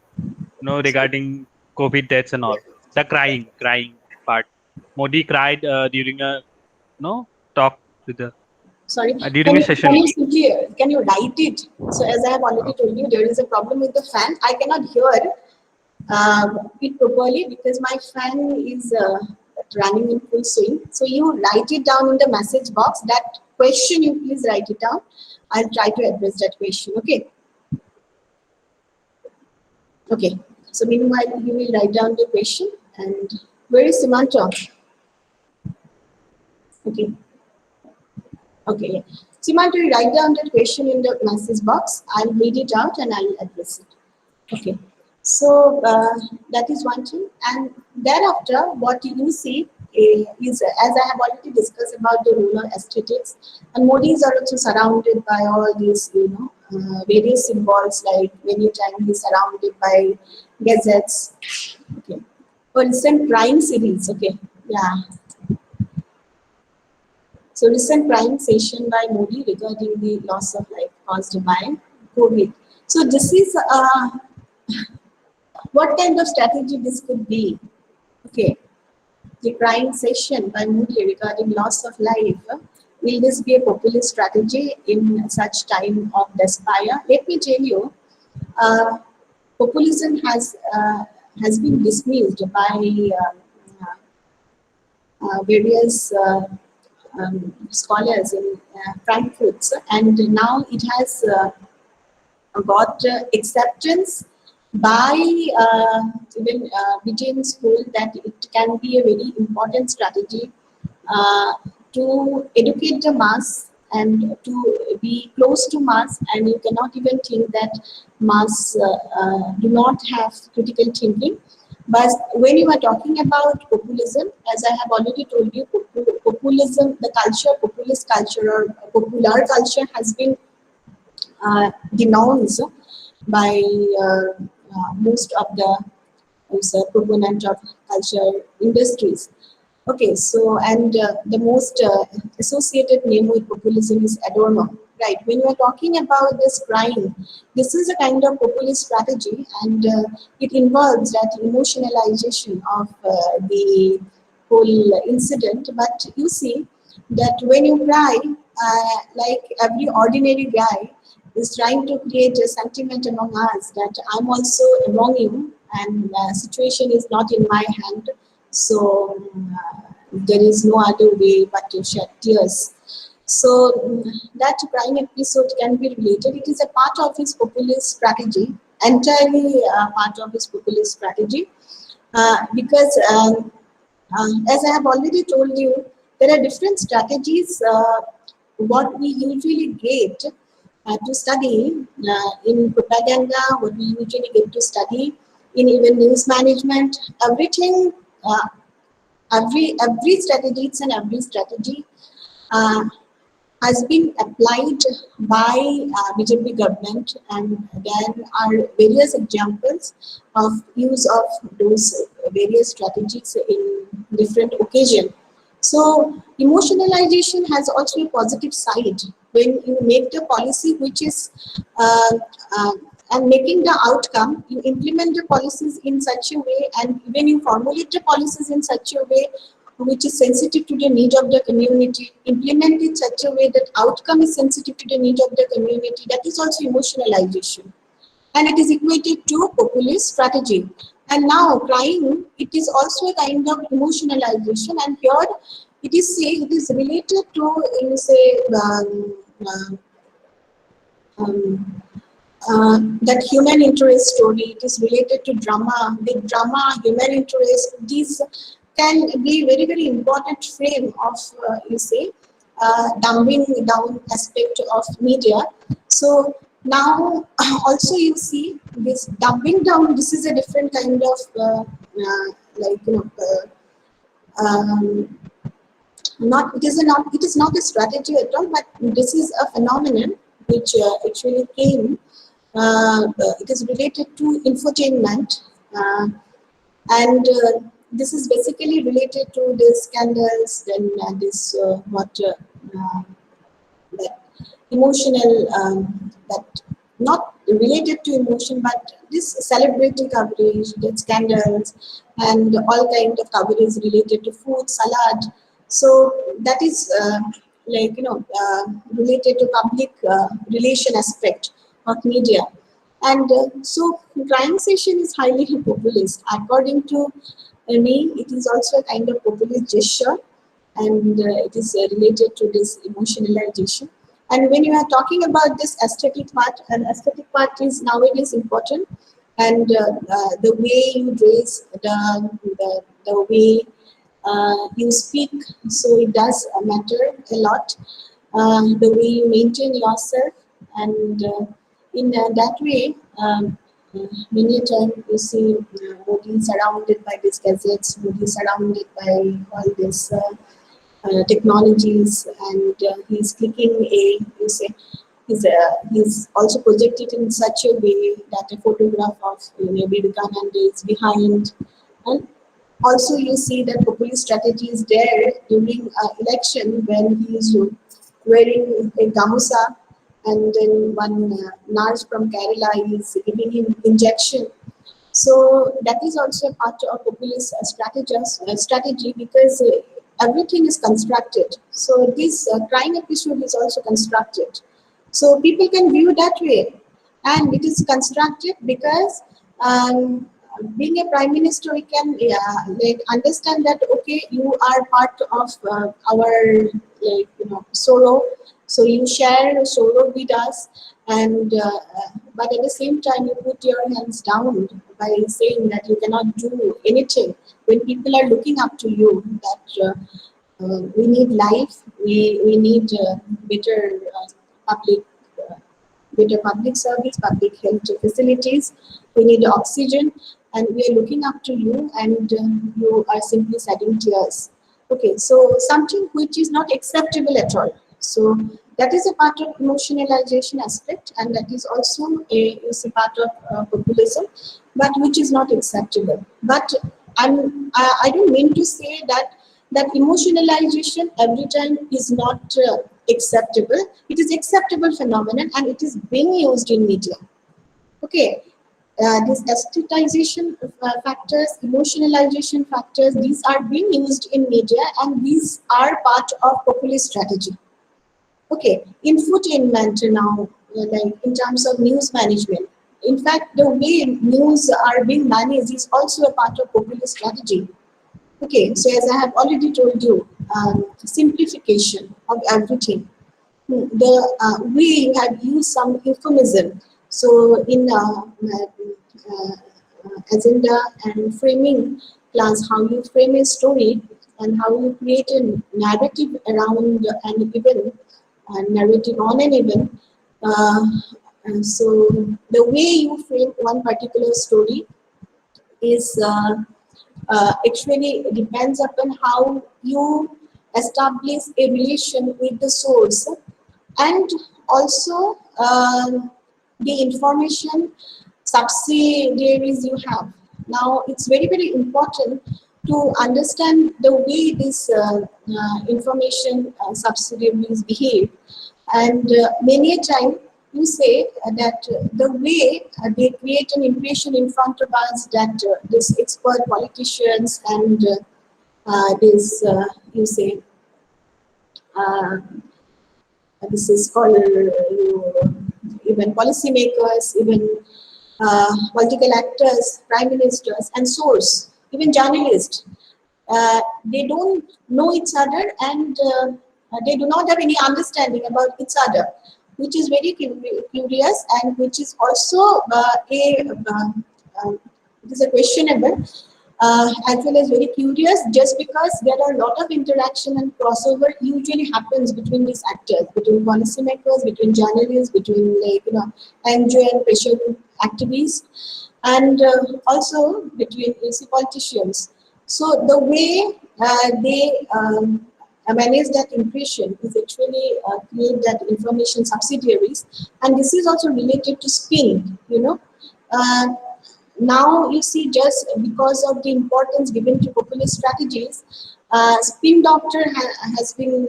Regarding COVID deaths and all. The crying part. Modi cried during a talk with the Sorry, during a can session. you simply can you write it? So as I have already told you, there is a problem with the fan. I cannot hear it properly because my fan is running in full swing. So you write it down in the message box. That question you please write it down. I'll try to address that question. Okay. Okay. So meanwhile, you will write down the question. And where is Samantha? Okay. Okay. Yeah. Samantha, you write down the question in the message box. I'll read it out and I'll address it. Okay, so that is one thing, and thereafter, what you see is, as I have already discussed about the rural aesthetics, and Modis are also surrounded by all these, various symbols. Like many times he's surrounded by gazettes. Okay, for recent crime series. Okay, yeah. So recent crime session by Modi regarding the loss of life caused by COVID. So this is what kind of strategy this could be? Okay, the crying session by Moody regarding loss of life. Will this be a populist strategy in such time of despair? Let me tell you, uh, populism has been dismissed by various scholars in Frankfurt, and now it has got acceptance by even within school that it can be a very important strategy uh, to educate the mass and to be close to mass, and you cannot even think that mass do not have critical thinking. But when you are talking about populism, as I have already told you, populism, the culture, populist culture or popular culture has been denounced by most of the proponent of culture industries. Okay, so and the most associated name with populism is Adorno, right? When you are talking about this crime, this is a kind of populist strategy, and it involves that emotionalization of the whole incident. But you see that when you cry, like every ordinary guy is trying to create a sentiment among us that I'm also among you, and situation is not in my hand, so there is no other way but to shed tears. So that crime episode can be related. It is a part of his populist strategy, entirely part of his populist strategy, because as I have already told you, there are different strategies. What we usually get to study in propaganda, what we usually get to study in even news management, everything, every strategy, it's an every strategy uh, has been applied by BJP government, and there are various examples of use of those various strategies in different occasions. So emotionalization has also a positive side when you make the policy which is uh, uh, and making the outcome, you implement the policies in such a way, and when you formulate the policies in such a way which is sensitive to the need of the community, implement it such a way that outcome is sensitive to the need of the community, that is also emotionalization. And it is equated to populist strategy. And now crying, it is also a kind of emotionalization, and here it is say it is related to, you say, um, that human interest story. It is related to drama. With drama, human interest, these can be very, very important frame of, you say, dumbing down aspect of media. So now also you see this dumbing down, this is a different kind of, like, um, not, it is not a strategy at all, but this is a phenomenon which actually came. It is related to infotainment, and this is basically related to the scandals and this what that emotional that not related to emotion, but this celebrity coverage, that scandals and all kind of coverage related to food, salad. So that is related to public relation aspect of media. And so crying session is highly populist. According to me, it is also a kind of populist gesture, and it is related to this emotionalization. And when you are talking about this aesthetic part, an aesthetic part is nowadays important, and the way you dress, the way you speak, so it does matter a lot. The way you maintain yourself, and in that way, many a time you see Modi surrounded by these gadgets, Modi surrounded by all this. Technologies, and he's clicking a you say he's also projected in such a way that a photograph of maybe Vivekananda is behind, and also you see that populist strategy is there during election when he is wearing a gamusa, and then one nurse from Kerala is giving him injection. So that is also a part of populist strategy, because everything is constructed. So this crime episode is also constructed. So people can view that way, and it is constructed because being a prime minister, we can like understand that okay, you are part of our sorrow, so you share sorrow with us, and but at the same time you put your hands down by saying that you cannot do anything when people are looking up to you, that we need life, we need better public uh, better public service, public health facilities. We need oxygen, and we are looking up to you, and you are simply shedding tears. Okay, so something which is not acceptable at all. So that is a part of emotionalization aspect, and that is a part of populism, but which is not acceptable. But I don't mean to say that emotionalization every time is not acceptable. It is acceptable phenomenon, and it is being used in media. Okay, these aestheticization factors, emotionalization factors, these are being used in media, and these are part of populist strategy. Okay, infotainment now, like in terms of news management. In fact, the way news are being managed is also a part of populist strategy. Okay, so as I have already told you, simplification of everything. The way you have used some euphemism. So in agenda and framing class, how you frame a story and how you create a narrative around an event, narrative on an event. Uh, and so the way you frame one particular story is actually depends upon how you establish a relation with the source, and also the information subsidiaries you have. Now it's very very important to understand the way this information subsidiaries behave, and many a time you say that the way they create an impression in front of us, that this expert politicians and this you say uh, this is called even policymakers, even political actors, prime ministers, and source, even journalists. They don't know each other, and they do not have any understanding about each other, which is very curious, and which is also it is a questionable, as well as very curious, just because there are a lot of interaction and crossover usually happens between these actors, between policymakers, between journalists, between NGO and pressure group activists, and also between politicians. So the way they manage that impression is actually create that information subsidiaries, and this is also related to spin. Uh, Now you see, just because of the importance given to populist strategies, spin doctor has been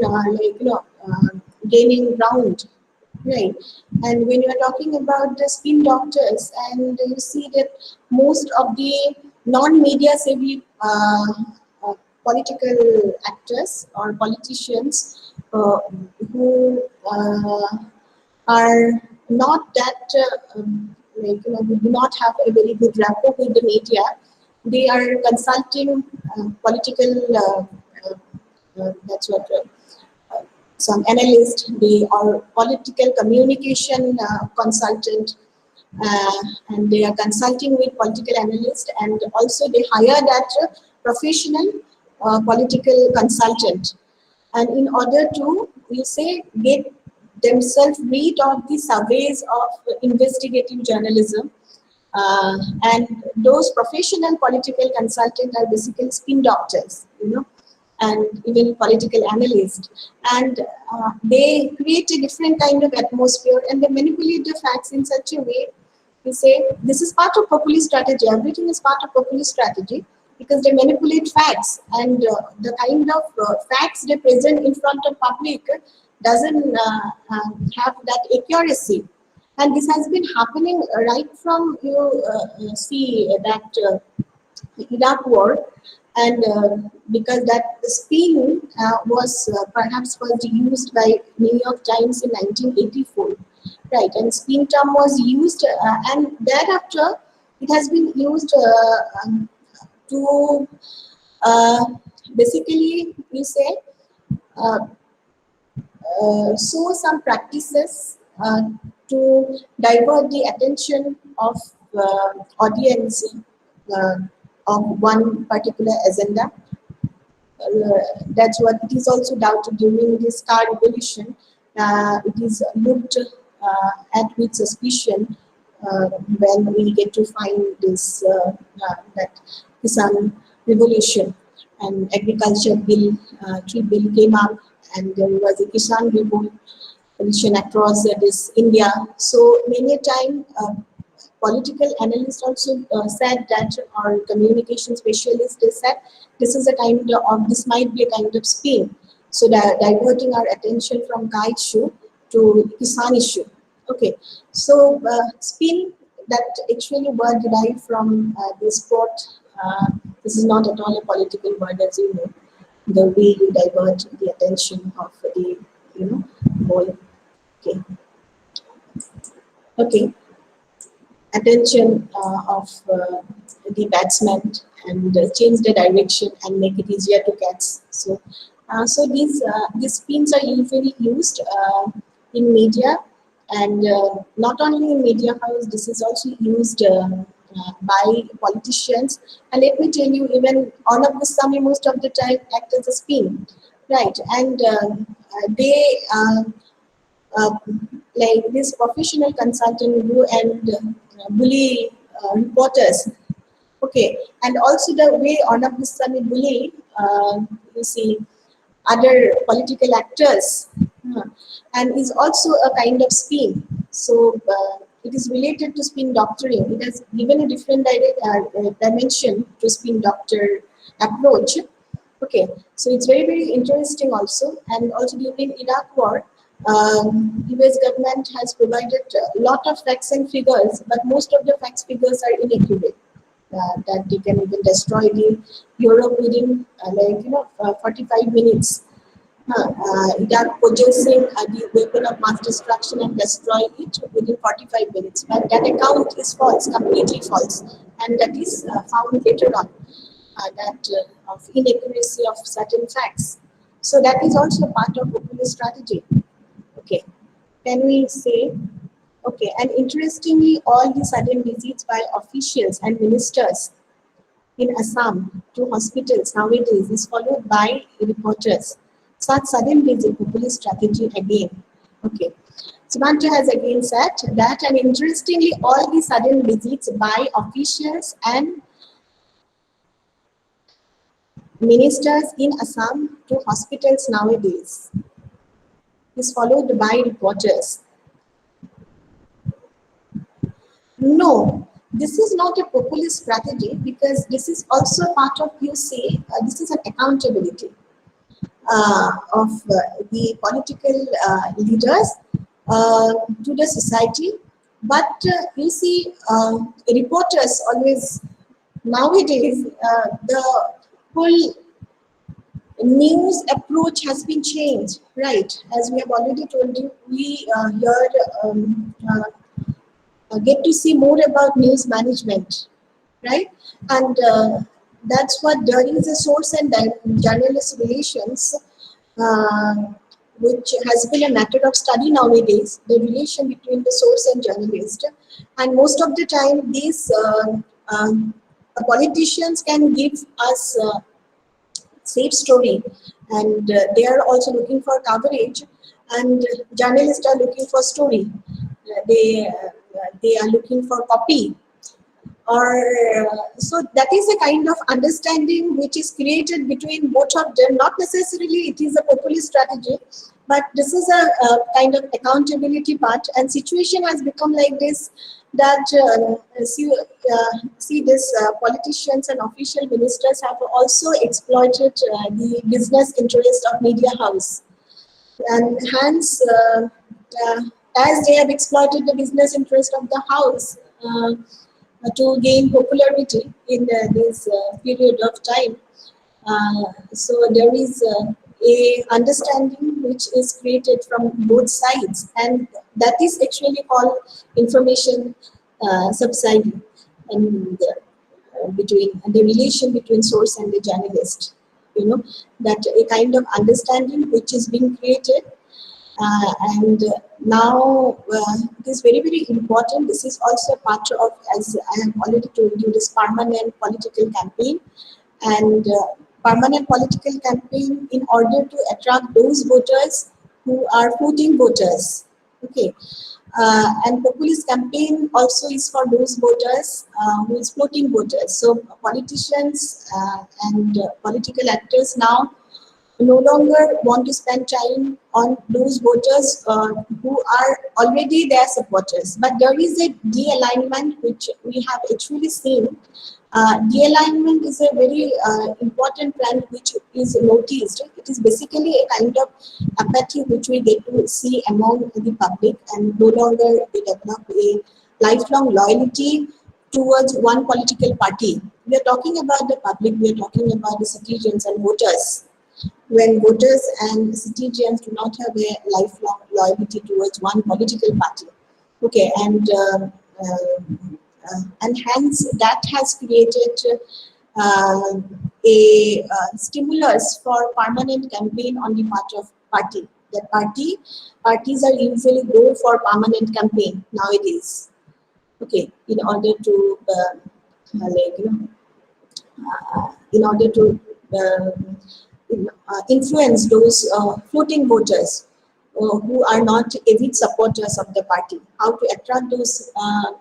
gaining ground, right? And when you are talking about the spin doctors, and you see that most of the non-media savvy political actors or politicians who are not that who do not have a very good rapport with the media. They are consulting political. That's what some analyst. They are political communication consultant, and they are consulting with political analyst, and also they hire that professional political consultant, and in order to, we say, get themselves rid of the surveys of investigative journalism, and those professional political consultants are basically spin doctors, and even political analysts, and they create a different kind of atmosphere, and they manipulate the facts in such a way. We say this is part of populist strategy. Everything is part of populist strategy, because they manipulate facts, and the kind of facts they present in front of public doesn't have that accuracy. And this has been happening right from, see that Iraq war, and because that spin was perhaps first used by New York Times in 1984, right? And spin term was used, and thereafter it has been used to basically, you say, uh, show some practices to divert the attention of audience uh, of one particular agenda. That's what it is also doubted during this car revolution. It is looked at with suspicion when we get to find this that Kisan revolution and agriculture bill, tree bill came up, and there was a Kisan revolution across this India. So many a time political analysts also said that, or communication specialists, they said this is a kind of, this might be a kind of spin, so that diverting our attention from Ka issue to Kisan issue. Okay, so spin, that actually word derived from this quote. This is not at all a political word, as you know. The way you divert the attention of the, whole. Okay, okay, attention of the batsman, and change the direction and make it easier to catch. So these spins are usually used in media, and not only in media house. This is also used by politicians. And let me tell you, even Arnab Goswami most of the time act as a spin, right? And they. Uh, like this professional consultant go and bully reporters. Okay, and also the way Arnab Goswami bully, you see, other political actors, and is also a kind of spin. So it is related to spin doctoring. It has given a different dimension to spin doctor approach. Okay, so it's very, very interesting also. And also during Iraq war, US government has provided a lot of facts and figures, but most of the facts figures are inaccurate. That they can even destroy the Europe within 45 minutes. Iraq possessing the weapon of mass destruction and destroy it within 45 minutes. But that account is false, completely false, and that is found later on, that of inaccuracy of certain facts. So that is also part of populist strategy. Okay, can we say, okay, and interestingly, all the sudden visits by officials and ministers in Assam to hospitals nowadays is followed by reporters. Such sudden visit populist strategy again. Okay. Sumanta has again said that, and interestingly, all the sudden visits by officials and ministers in Assam to hospitals nowadays is followed by reporters. No, this is not a populist strategy because this is also part of, you say, this is an accountability of the political leaders to the society. But you see, reporters always, nowadays, the whole news approach has been changed, right? As we have already told you, we here get to see more about news management, right? And that's what during the source and journalist relations, uh, which has been a matter of study nowadays, the relation between the source and journalist. And most of the time, these politicians can give us safe story, and they are also looking for coverage, and journalists are looking for story. They are looking for copy, or so that is a kind of understanding which is created between both of them. Not necessarily it is a populist strategy, but this is a kind of accountability part, and situation has become like this, that see this politicians and official ministers have also exploited the business interest of media house, and hence uh, as they have exploited the business interest of the house to gain popularity in this period of time. So there is a understanding which is created from both sides, and that is actually called information subsidy, and between the relation between source and the journalist. You know, that a kind of understanding which is being created, and now it is very, very important. This is also part of, as I have already told you, this permanent political campaign, and permanent political campaign in order to attract those voters who are floating voters. Okay. And populist campaign also is for those voters who is floating voters. So politicians and political actors now no longer want to spend time on those voters who are already their supporters. But there is a de-alignment which we have actually seen. De-alignment is a very important trend which is noticed. It is basically a kind of apathy which we get to see among the public, and no longer they develop a lifelong loyalty towards one political party. We are talking about the public, we are talking about the citizens and voters. When voters and citizens do not have a lifelong loyalty towards one political party. Okay, and hence that has created uh, a stimulus for permanent campaign on the part of party. The parties are usually go for permanent campaign nowadays. Okay, in order to like in order to influence those floating voters who are not avid supporters of the party. How to attract those uh,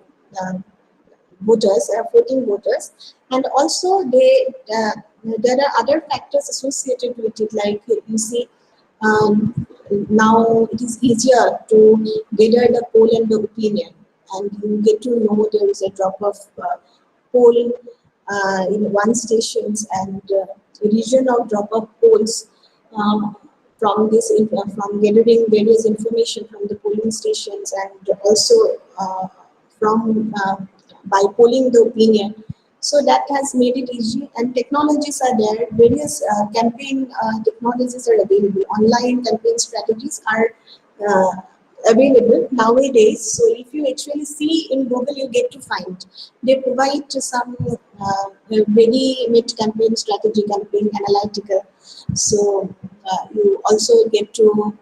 voters, floating voters, and also there are other factors associated with it, like you see. Now it is easier to gather the poll and the opinion, and you get to know there is a drop of poll in one stations, and region of drop of polls from this from gathering various information from the polling stations, and also from by polling the opinion. So that has made it easy, and technologies are there. Various campaign technologies are available. Online campaign strategies are uh, available nowadays. So if you actually see in Google, you get to find. They provide some ready-made campaign strategy, campaign analytical. So you also get to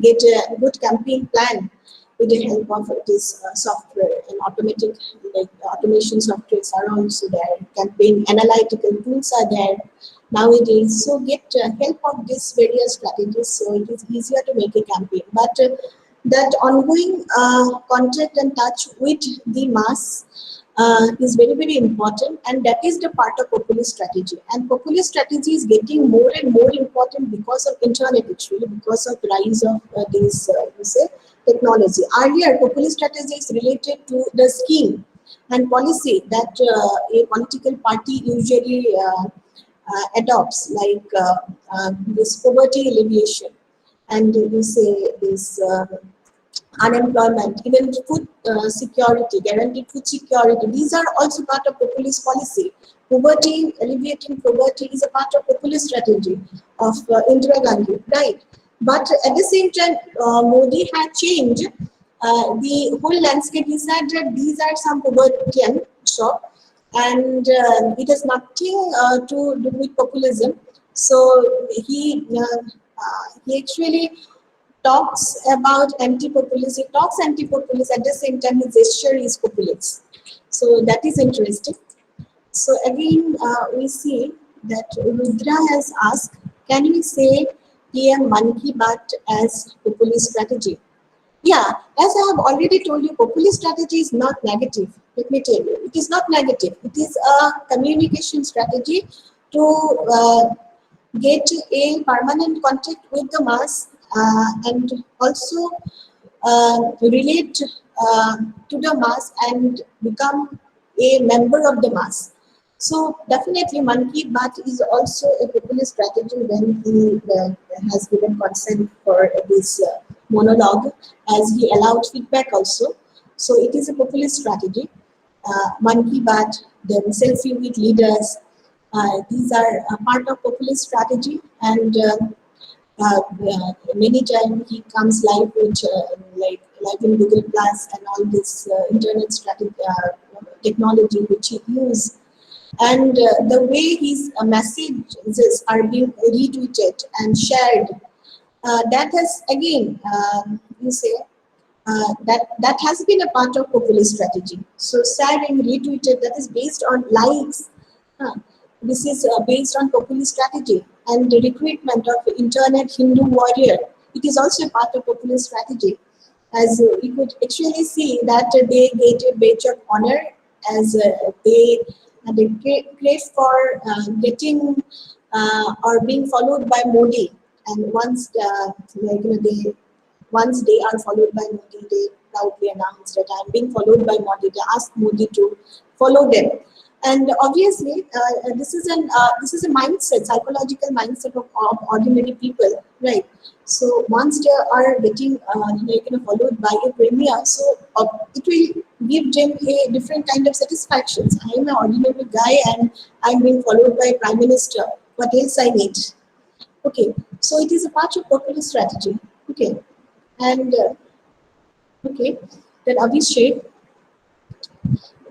get a good campaign plan with the help of this software, and automatic, like automation softwares are also there. Campaign analytical tools are there nowadays. So get help of these various strategies. So it is easier to make a campaign. But that ongoing contact and touch with the mass is very, very important, and that is the part of populist strategy. And populist strategy is getting more and more important because of internet, actually, because of rise of these you say technology. Earlier, populist strategy is related to the scheme and policy that a political party usually adopts, like this poverty alleviation, and you say this unemployment, even food security, guaranteed food security. These are also part of populist policy. Poverty, alleviating poverty is a part of populist strategy of Indira Gandhi, right? But at the same time, Modi had changed the whole landscape. He said that these are some poverty shop, and it has nothing to do with populism. So he actually talks about anti-populist. He talks anti-populist, at the same time his gesture is populist. So that is interesting. So again, we see that Rudra has asked, can we say PM Man Ki Baat as populist strategy? Yeah, as I have already told you, populist strategy is not negative. Let me tell you, it is not negative. It is a communication strategy to get a permanent contact with the mass, and also relate to the mass and become a member of the mass. So definitely Man Ki Baat is also a populist strategy when he has given consent for this monologue, as he allowed feedback also. So it is a populist strategy. Man Ki Baat, then selfie with leaders, these are a part of populist strategy, and many times he comes live with like live in Google Plus and all this internet strategy technology which he use, and the way his messages are being retweeted and shared, that has again you say that has been a part of populist strategy. So sharing, retweeted, that is based on likes. Uh, this is based on populist strategy, and the recruitment of internet Hindu warrior. It is also a part of populist strategy, as we could actually see that they get a badge of honor, as they crave for getting or being followed by Modi, and once like they once they are followed by Modi, they proudly announce that I am being followed by Modi. They ask Modi to follow them, and obviously this is a mindset, psychological mindset of ordinary people, right? So once they are getting followed by a premier, so it will give them a different kind of satisfactions. I am an ordinary guy and I am being followed by prime minister. What else I need? Okay, so it is a part of populist strategy. Okay, and okay, then Abhishek.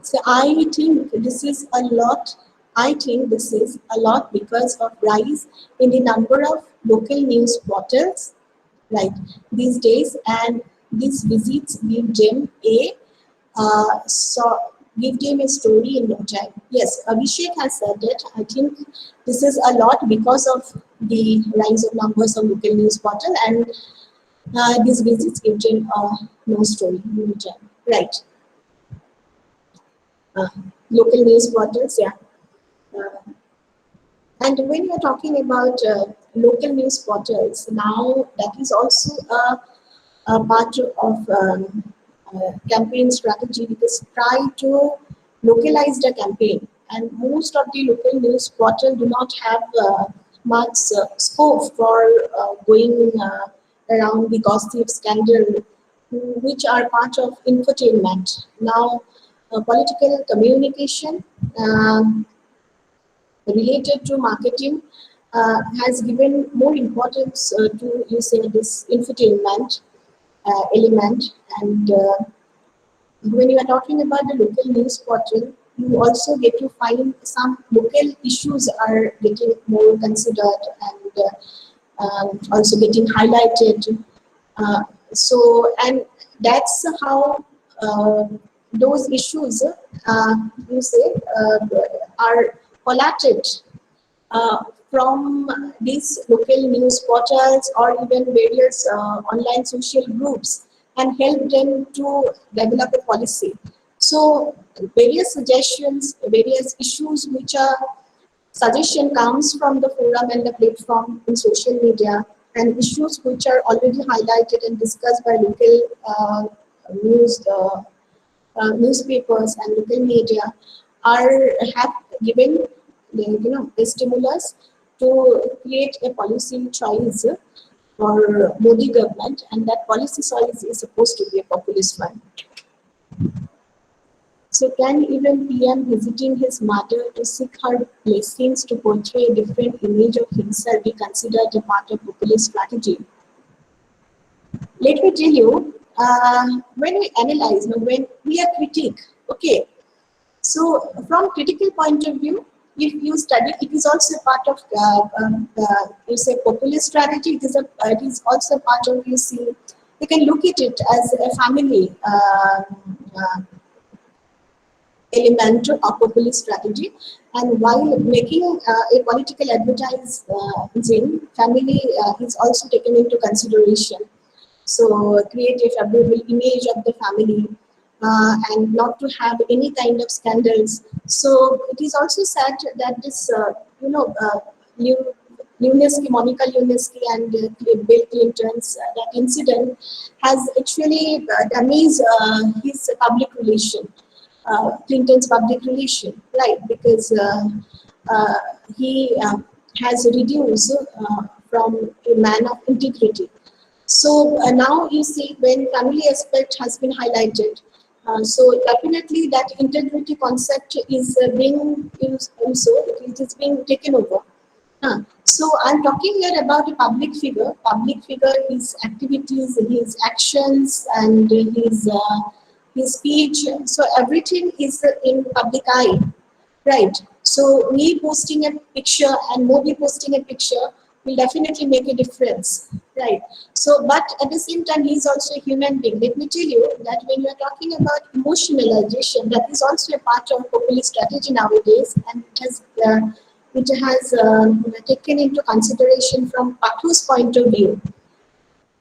So I think this is a lot. I think this is a lot because of rise in the number of local news portals, right, these days, and these visits give them a so give them a story in no time. Yes, Abhishek has said it. I think this is a lot because of the rise of numbers of local news portal, and these visits give them no story in no time. Right. Uh, Local news portals, yeah. Uh, and when you're talking about local news portals, now that is also a part of campaign strategy, because try to localize the campaign, and most of the local news portal do not have much scope for going around the gossip scandal, which are part of infotainment. Now, political communication related to marketing has given more importance to, you say, this infotainment element, and when you are talking about the local news portal, you also get to find some local issues are getting more considered, and also getting highlighted. Uh, and that's how those issues, you say, are collated uh, from these local news portals or even various online social groups, and help them to develop a policy. So various suggestions, various issues which are suggestion comes from the forum and the platform in social media, and issues which are already highlighted and discussed by local news newspapers and local media are have given the stimulus to create a policy choice for Modi government, and that policy choice is supposed to be a populist one. So can even PM visiting his mother to seek her blessings to portray a different image of himself be considered a part of populist strategy? Let me tell you, when we analyze, when we are critic, okay, so from critical point of view, if you study, it is also a part of, you say populist strategy, it is also a part of, you see, you can look at it as a family element of populist strategy. And while making a political advertising, family is also taken into consideration. So create a favorable image of the family and not to have any kind of scandals. So it is also said that this, Lew- Lewinsky, Monica Lewinsky and Bill Clinton's that incident has actually damaged his public relation. Clinton's public relation, right? Because uh, he has reduced from a man of integrity. So now you see when family aspect has been highlighted, so definitely that integrity concept is being used also, it is being taken over. So I'm talking here about a public figure. Public figure, his activities, his actions, and his speech. So everything is in public eye, right? So me posting a picture and Modi posting a picture will definitely make a difference, right? So, but at the same time, he's also a human being. Let me tell you that when you are talking about emotionalization, that is also a part of populist strategy nowadays, and it has taken into consideration from Pathu's point of view,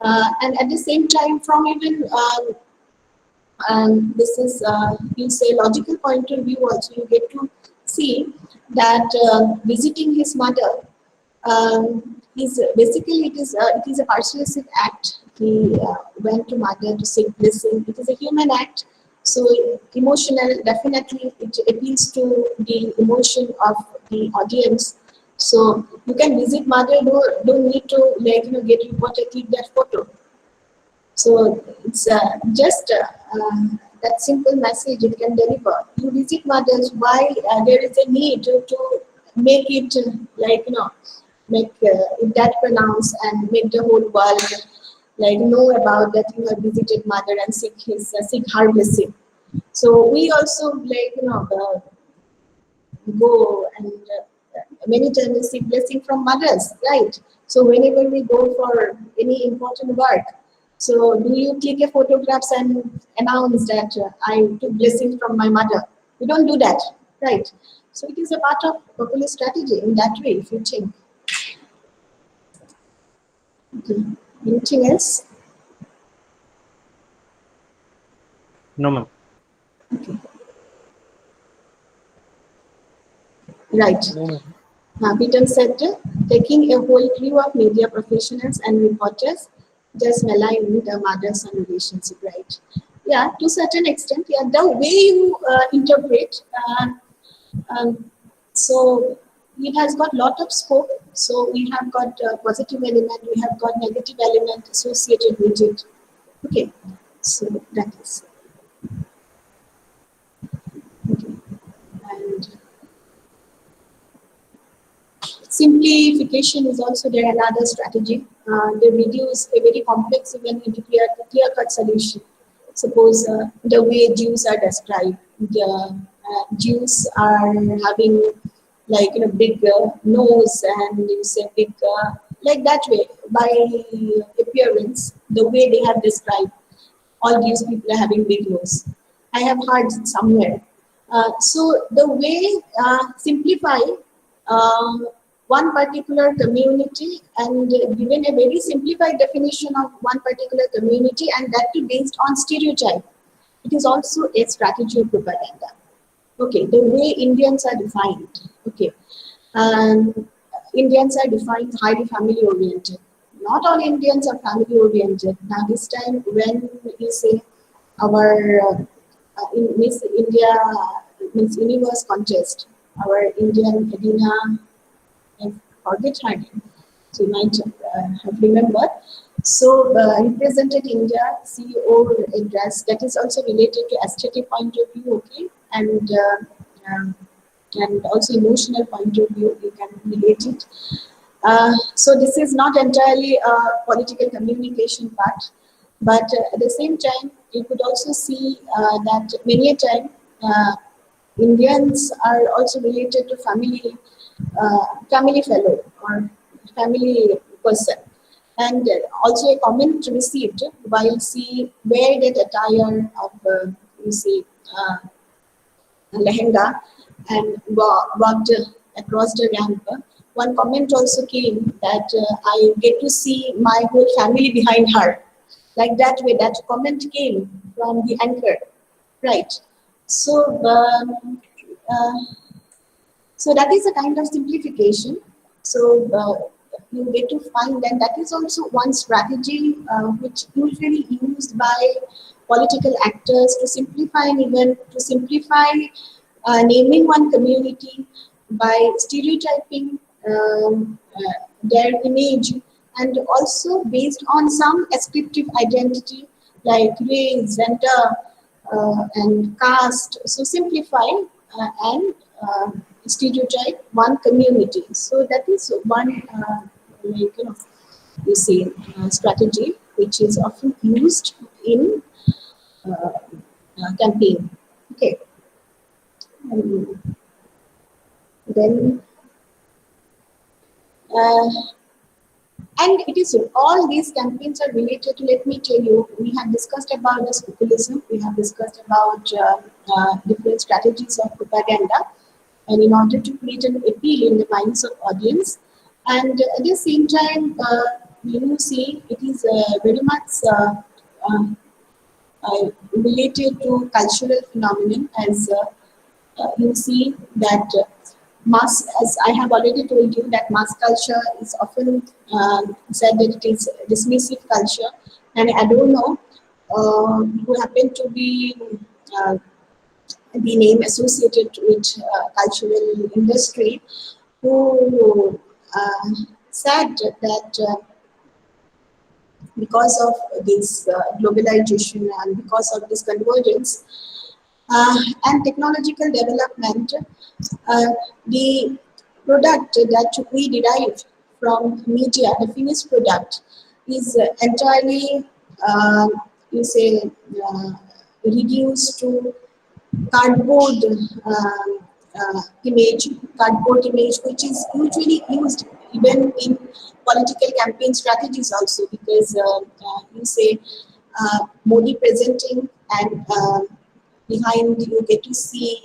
and at the same time, from even this is you say logical point of view also, you get to see that visiting his mother is basically it is a persuasive act. He went to mother to seek blessing. It is a human act, so emotional, definitely it appeals to the emotion of the audience. So you can visit mother, don't need to get reported, click that photo. So it's just that simple message it can deliver. You visit mothers, why there is a need to make it make it that pronounced and make the whole world know about that you have visited mother and seek her blessing. So we also go and many times we seek blessing from mothers, right? So whenever we go for any important work, so do you click a photographs and announce that I took blessings from my mother? We don't do that, right? So it is a part of populist strategy in that way, if you think. Okay. Anything else? No, ma'am. Right. No, ma'am. Beaton said, taking a whole crew of media professionals and reporters just malign the mother-son relationship, right? Yeah, to a certain extent, yeah, the way you interpret, um, so it has got lot of scope. So we have got positive element, we have got negative element associated with it. Okay, so that is okay. And simplification is also there another strategy. They reduce a very complex event into clear-cut solution. Suppose the way Jews are described, the Jews are having big nose and you say big like that way by appearance, the way they have described all these people are having big nose. I have heard somewhere. So the way simplify um, one particular community and given a very simplified definition of one particular community and that too based on stereotype. it is also a strategy of propaganda. Okay, the way Indians are defined. Okay, and Indians are defined highly family oriented. Not all Indians are family oriented. Now, this time, when you say our in Miss India, Miss Universe contest, our Indian Edina, I forget her name, so you might have remembered. So, represented India, CEO dress that is also related to aesthetic point of view, okay, um, and also emotional point of view, you can relate it. So this is not entirely a political communication part, but at the same time, you could also see that many a time uh, Indians are also related to family fellow or family person. And also a comment received while see wear that attire of you see uh, lehenga and walked across the ramp. One comment also came that I get to see my whole family behind her. Like that way, that comment came from the anchor, right? So, uh, so that is a kind of simplification. So you get to find that that is also one strategy which usually used by political actors to simplify an event, to simplify naming one community by stereotyping their image and also based on some ascriptive identity like race, gender, and caste. So simplify and stereotype one community. So that is one like you see strategy which is often used in campaign. Okay, and then uh, and it is all these campaigns are related to. Let me tell you, we have discussed about this populism. We have discussed about different strategies of propaganda, and in order to create an appeal in the minds of audience, and at the same time, you see, it is very much uh, related to cultural phenomenon as you see that mass, as I have already told you, that mass culture is often said that it is dismissive culture, and I don't know who happen to be uh, the name associated with cultural industry, who said that because of this globalization and because of this convergence, and technological development, uh, the product that we derive from media, the finished product, is entirely, uh, you say, uh, reduced to cardboard image, cardboard image, which is usually used even in political campaign strategies also, because you say Modi presenting and behind you get to see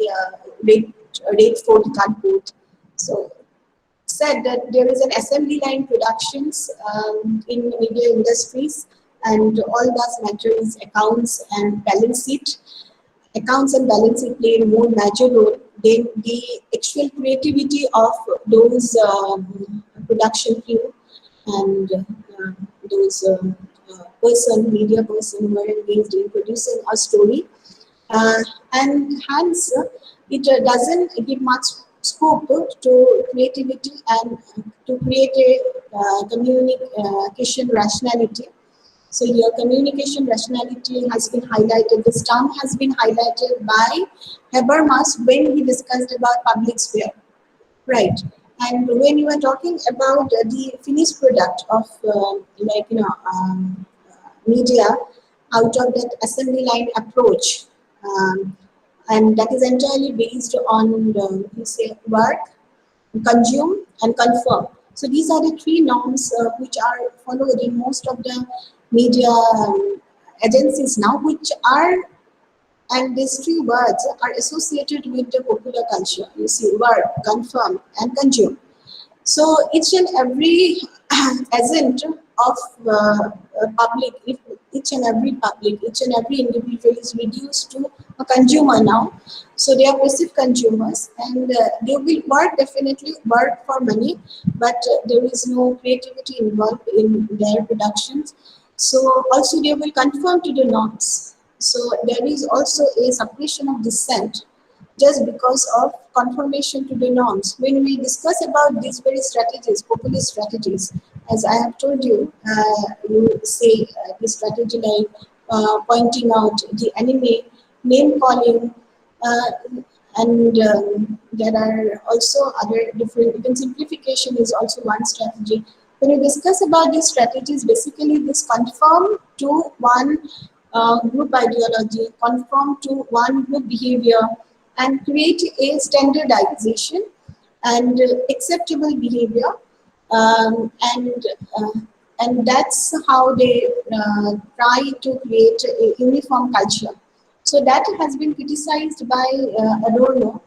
red Fort cardboard. So said that there is an assembly line productions in media industries, and all that matter is accounts and balance sheet. Accounts and balance sheet play a more major role than the actual creativity of those production crew and those media person who are engaged in producing a story. Uh, and hence, it doesn't give much scope to creativity and to create a communication rationality. So your communication rationality has been highlighted. This term has been highlighted by Habermas when he discussed about public sphere, right? And when you are talking about the finished product of media out of that assembly line approach, um, and that is entirely based on you say work, consume, and confirm. So these are the three norms which are followed in most of the media agencies now, which are, and these three words are associated with the popular culture. You see, work, confirm, and consume. So each and every agent of public, if each and every public, each and every individual is reduced to a consumer now. So they are passive consumers, and they will work, definitely work for money, but there is no creativity involved in their productions. So also they will conform to the norms. So there is also a suppression of dissent just because of conformation to the norms. When we discuss about these very strategies, populist strategies, as I have told you, you say the strategy like pointing out the enemy, name calling, uh, and there are also other different, even simplification is also one strategy. When we discuss about these strategies, basically this conform to one group ideology, conform to one group behavior, and create a standardization and acceptable behavior, and that's how they try to create a uniform culture. So that has been criticized by Adorno,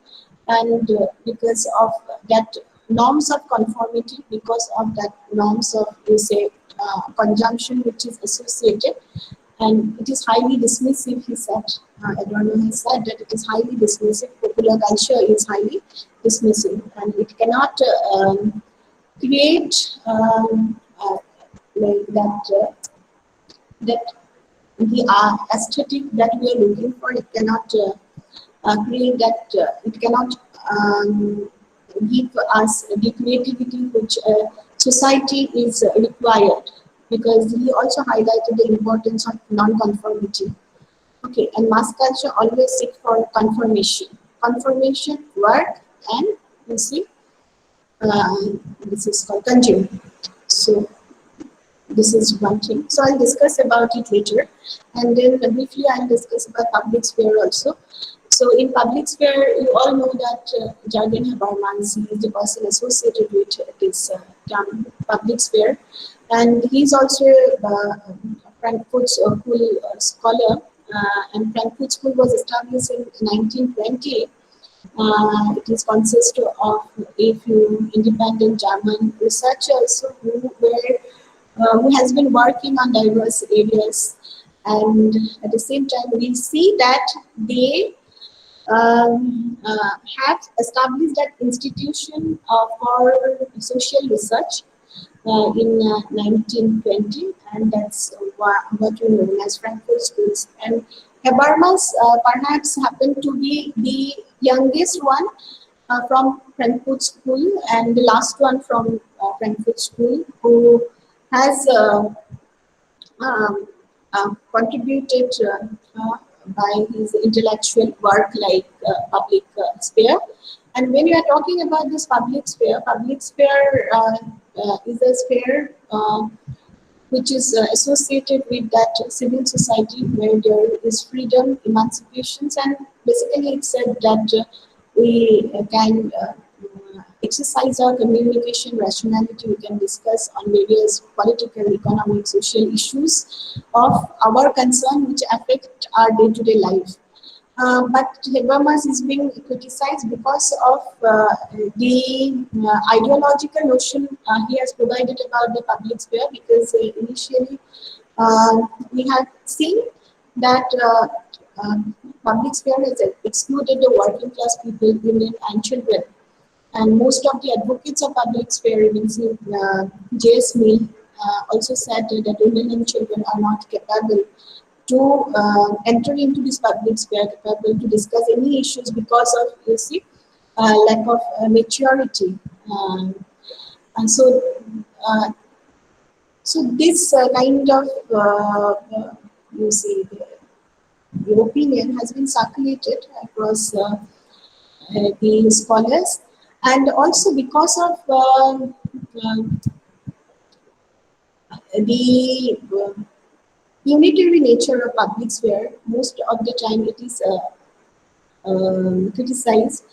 and because of that norms of conformity, because of that norms of, you say, conjunction which is associated, and it is highly dismissive, he said. Adorno has said that it is highly dismissive, popular culture is highly dismissive, and it cannot create like that the aesthetic that we are looking for. It cannot create that, it cannot give us the creativity which society is required, because he also highlighted the importance of non-conformity. Okay, and mass culture always seek for confirmation. Confirmation, work, and you see, uh, this is called consume. So this is one thing. So I'll discuss about it later, and then briefly I'll discuss about public sphere also. So in public sphere, you all know that Jürgen Habermas is the person associated with this term public sphere, and he's also Frankfurt School scholar. And Frankfurt School was established in 1920. It is consists of a few independent German researchers who has been working on diverse areas, and at the same time we see that they have established that institution for social research in 1920, and that's what we know as Frankfurt Schools. And Habermas perhaps happened to be the youngest one from Frankfurt School, and the last one from Frankfurt School, who has um, contributed by his intellectual work like public sphere. And when you are talking about this public sphere is a sphere which is associated with that civil society where there is freedom, emancipations, and basically it said that we can exercise our communication rationality. We can discuss on various political, economic, social issues of our concern which affect our day-to-day life. But Habermas is being criticized because of the ideological notion he has provided about the public sphere, because initially we have seen that public sphere has excluded the working class people, women and children. And most of the advocates of public sphere, even J.S. Mill, also said that women and children are not capable to enter into this public sphere, capable to discuss any issues because of, you see, lack of maturity. And so, uh, so this kind of, you see, the opinion has been circulated across the scholars, and also because of the unitary nature of public sphere, most of the time it is criticized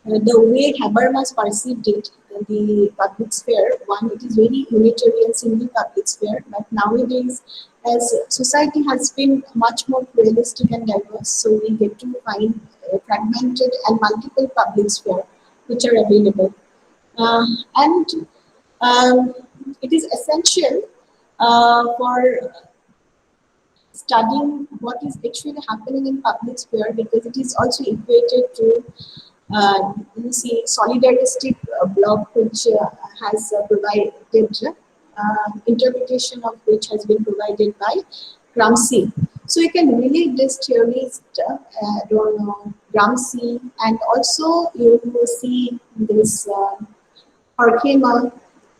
the way Habermas perceived it, the public sphere. One, it is very unitary and single public sphere, but nowadays, as society has been much more pluralistic and diverse, so we get to find fragmented and multiple public sphere which are available. And it is essential for studying what is actually happening in public sphere, because it is also equated to you see solidaristic block, which has provided interpretation of which has been provided by Gramsci. So you can relate this theories, don't know, Gramsci, and also you will see this Horkheimer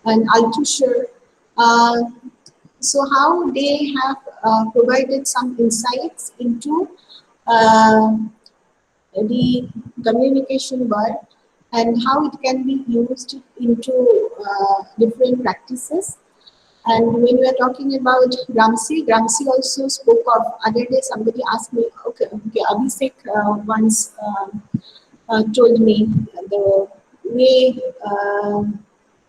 and Althusser. Uh, so how they have provided some insights into uh, the communication word and how it can be used into different practices. And when we are talking about Gramsci also spoke of, other day somebody asked me, okay, Abhishek once told me the way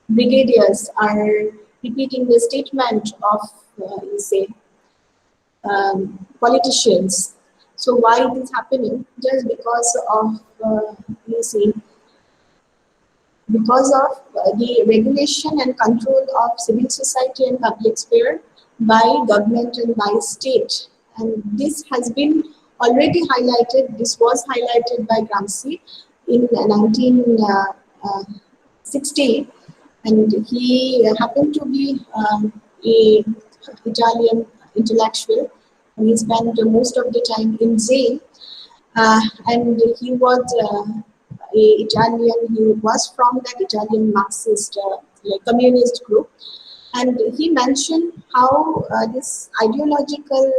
brigadiers are repeating the statement of, you say, politicians. So why it is happening? Just because of, you see, because of the regulation and control of civil society and public sphere by government and by state. And this has been already highlighted, this was highlighted by Gramsci in 1960, and he happened to be a Italian intellectual, and he spent most of the time in jail, and he was a Italian. He was from that Italian Marxist, like communist group, and he mentioned how this ideological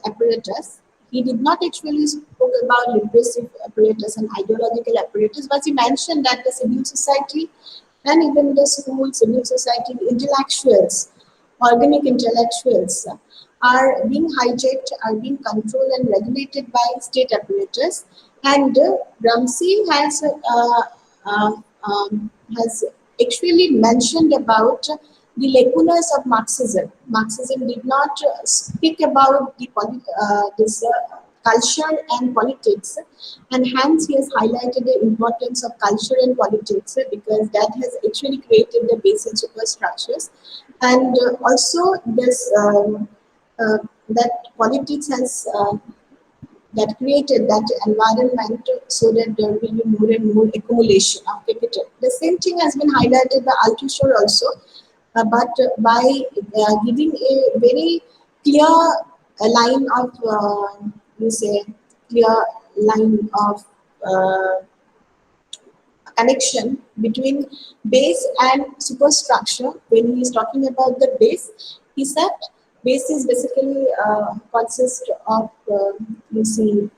apparatus. He did not actually spoke about repressive apparatus and ideological apparatus, but he mentioned that the civil society and even the school, civil society, intellectuals, organic intellectuals are being hijacked, are being controlled and regulated by state apparatus. And Ramsey uh, has actually mentioned about the lacunas of Marxism. Marxism did not speak about this culture and politics, and hence he has highlighted the importance of culture and politics because that has actually created the base and superstructures, and also this that politics has that created that environment so that there will be more and more accumulation of capital. The same thing has been highlighted by Althusser also, but by giving a very clear line of, you say, clear line of connection between base and superstructure. When he is talking about the base, he said base is basically consists of, you see,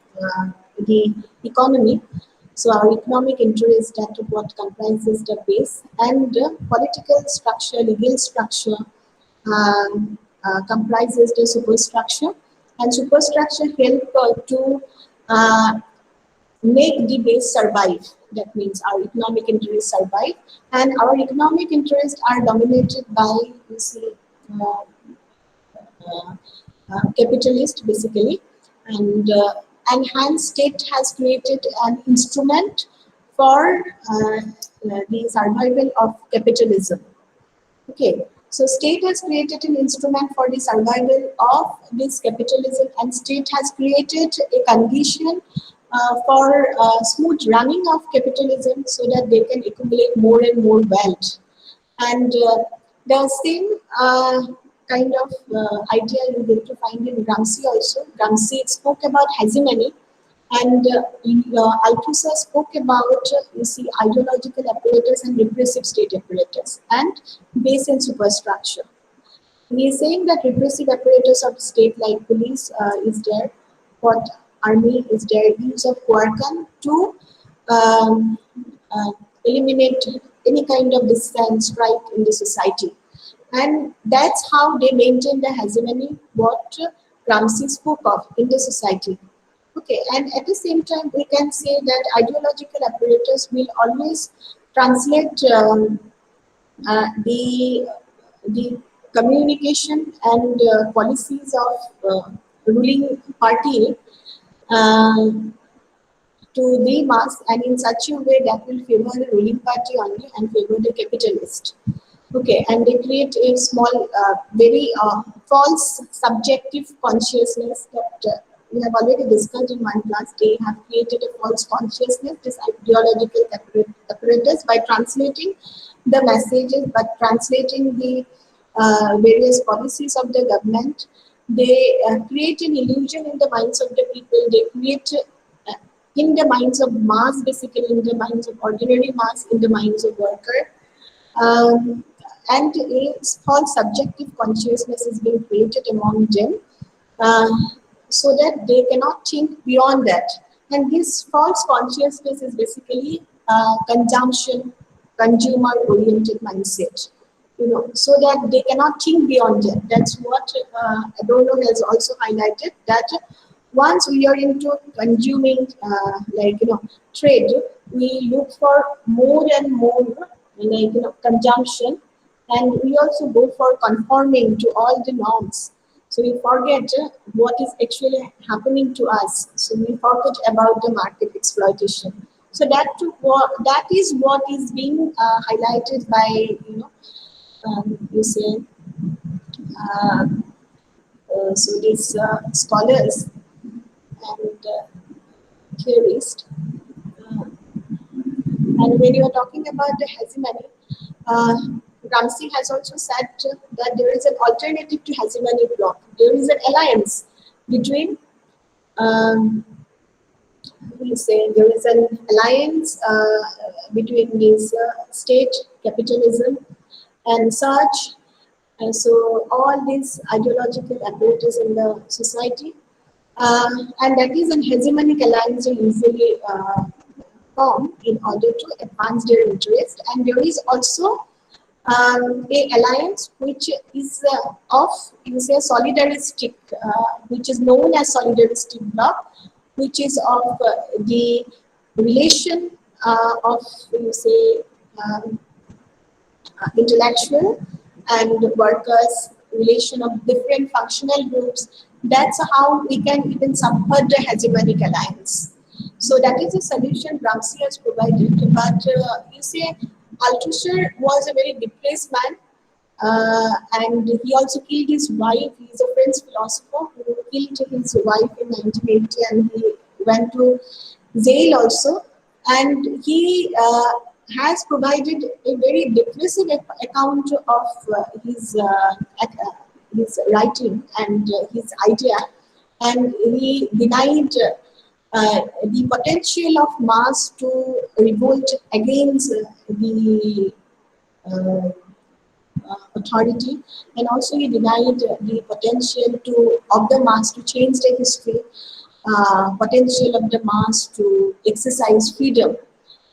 the economy. So our economic interest, that what comprises the base, and political structure, legal structure comprises the superstructure, and superstructure help to uh, make the base survive. That means our economic interests survive, and our economic interests are dominated by, you see, uh, uh, capitalist basically, and hence state has created an instrument for the survival of capitalism. Okay, so state has created an instrument for the survival of this capitalism, and state has created a condition for smooth running of capitalism so that they can accumulate more and more wealth. And the same kind of idea you get to find in Gramsci also. Gramsci spoke about hegemony, and Althusser spoke about, you see, ideological apparatus and repressive state apparatus, and base and superstructure. He is saying that repressive apparatus of state like police is there, what army is there, use of coercion to um, uh, eliminate any kind of dissent, strike in the society. And that's how they maintain the hegemony, what Gramsci spoke of in the society. Okay, and at the same time, we can say that ideological apparatus will always translate the communication and policies of ruling party uh, to the mass, and in such a way that will favor the ruling party only and favor the capitalist. Okay, and they create a small, very false subjective consciousness that we have already discussed in one class. They have created a false consciousness, this ideological apparatus, by translating the messages, but translating the various policies of the government. They create an illusion in the minds of the people. They create in the minds of mass, basically in the minds of ordinary mass, in the minds of worker. Um, and a false subjective consciousness is being created among them, uh, so that they cannot think beyond that. And this false consciousness is basically consumption, consumer-oriented mindset. So that they cannot think beyond that. That's what Adorno has also highlighted. That once we are into consuming, trade, we look for more and more, consumption, and we also go for conforming to all the norms. So we forget what is actually happening to us. So we forget about the market exploitation. So that is what is being highlighted by, you say, uh, so these scholars and theorists. Uh, and when you are talking about the hegemony, uh, Gramsci has also said that there is an alternative to hegemony bloc. There is an alliance between, um, you say, there is an alliance between this state capitalism and such. And so all these ideological apparatus in the society, and that is an hegemonic alliance are usually formed in order to advance their interest. And there is also a alliance which is of, you say, solidaristic, which is known as solidaristic bloc, which is of the relation of, you say, um, intellectual and workers, relation of different functional groups. That's how we can even subvert the hegemonic alliance. So that is a solution Gramsci has provided. But you say Althusser was a very depressed man, and he also killed his wife. He is a French philosopher who killed his wife in 1980, and he went to jail also. And he has provided a very depressive account of his writing and his idea, and he denied the potential of mass to revolt against the uh, authority, and also he denied the potential of the mass to change the history, potential of the mass to exercise freedom.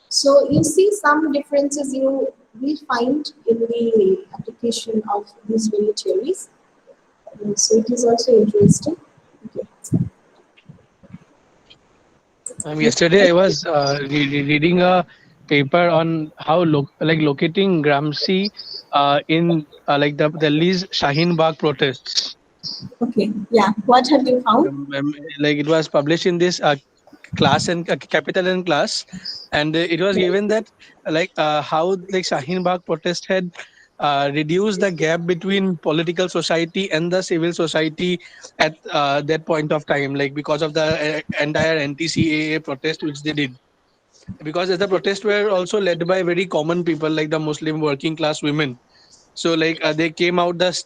So you see some differences you will find in the application of these very theories. So it is also interesting. Okay. Yesterday, I was reading a paper on how locating Gramsci in like the Delhi's Shaheen Bagh protests. Okay. Yeah. What have you found? Like it was published in this class and capital and class, and it was given that how like Shaheen Bagh protest had reduced the gap between political society and the civil society at that point of time, like because of the entire anti-CAA protest which they did, because the protests were also led by very common people like the Muslim working class women. So they came out to the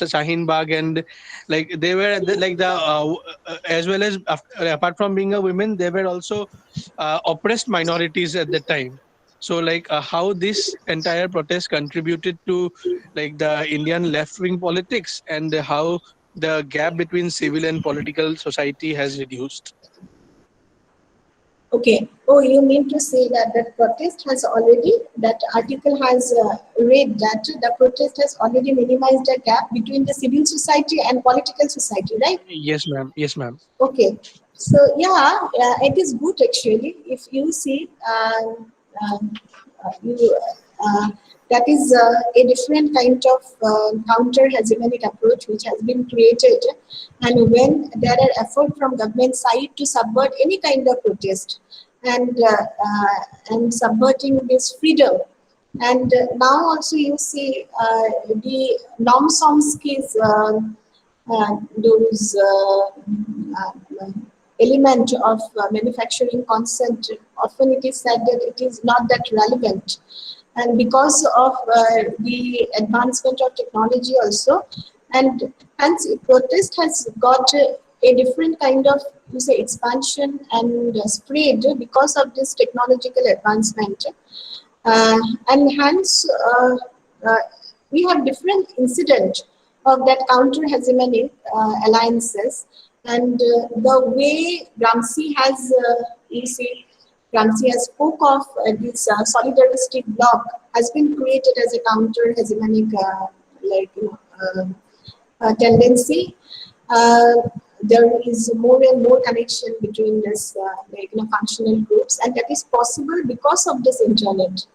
Shaheen Bagh, and like they were like the as well as apart from being a women, they were also oppressed minorities at that time. So how this entire protest contributed to like the Indian left wing politics, and how the gap between civil and political society has reduced. Okay. Oh, you mean to say that that article has read that the protest has already minimized the gap between the civil society and political society, right? Yes, ma'am. Yes, ma'am. Okay. So yeah, it is good actually. If you see, you, that is a different kind of counter hegemonic approach which has been created, and when there are effort from government side to subvert any kind of protest and subverting this freedom, And now also you see the Noam Chomsky's those element of manufacturing consent, often it is said that it is not that relevant. And because of the advancement of technology also, and hence protest has got a different kind of, you say, expansion and spread because of this technological advancement. Uh, and hence, uh, we have different incident of that counter-hegemonic alliances, and the way Gramsci has, you see, Gramsci has spoke of this solidaristic bloc has been created as a counter-hegemonic, like tendency. Uh, there is more and more connection between this, functional groups, and that is possible because of this internet.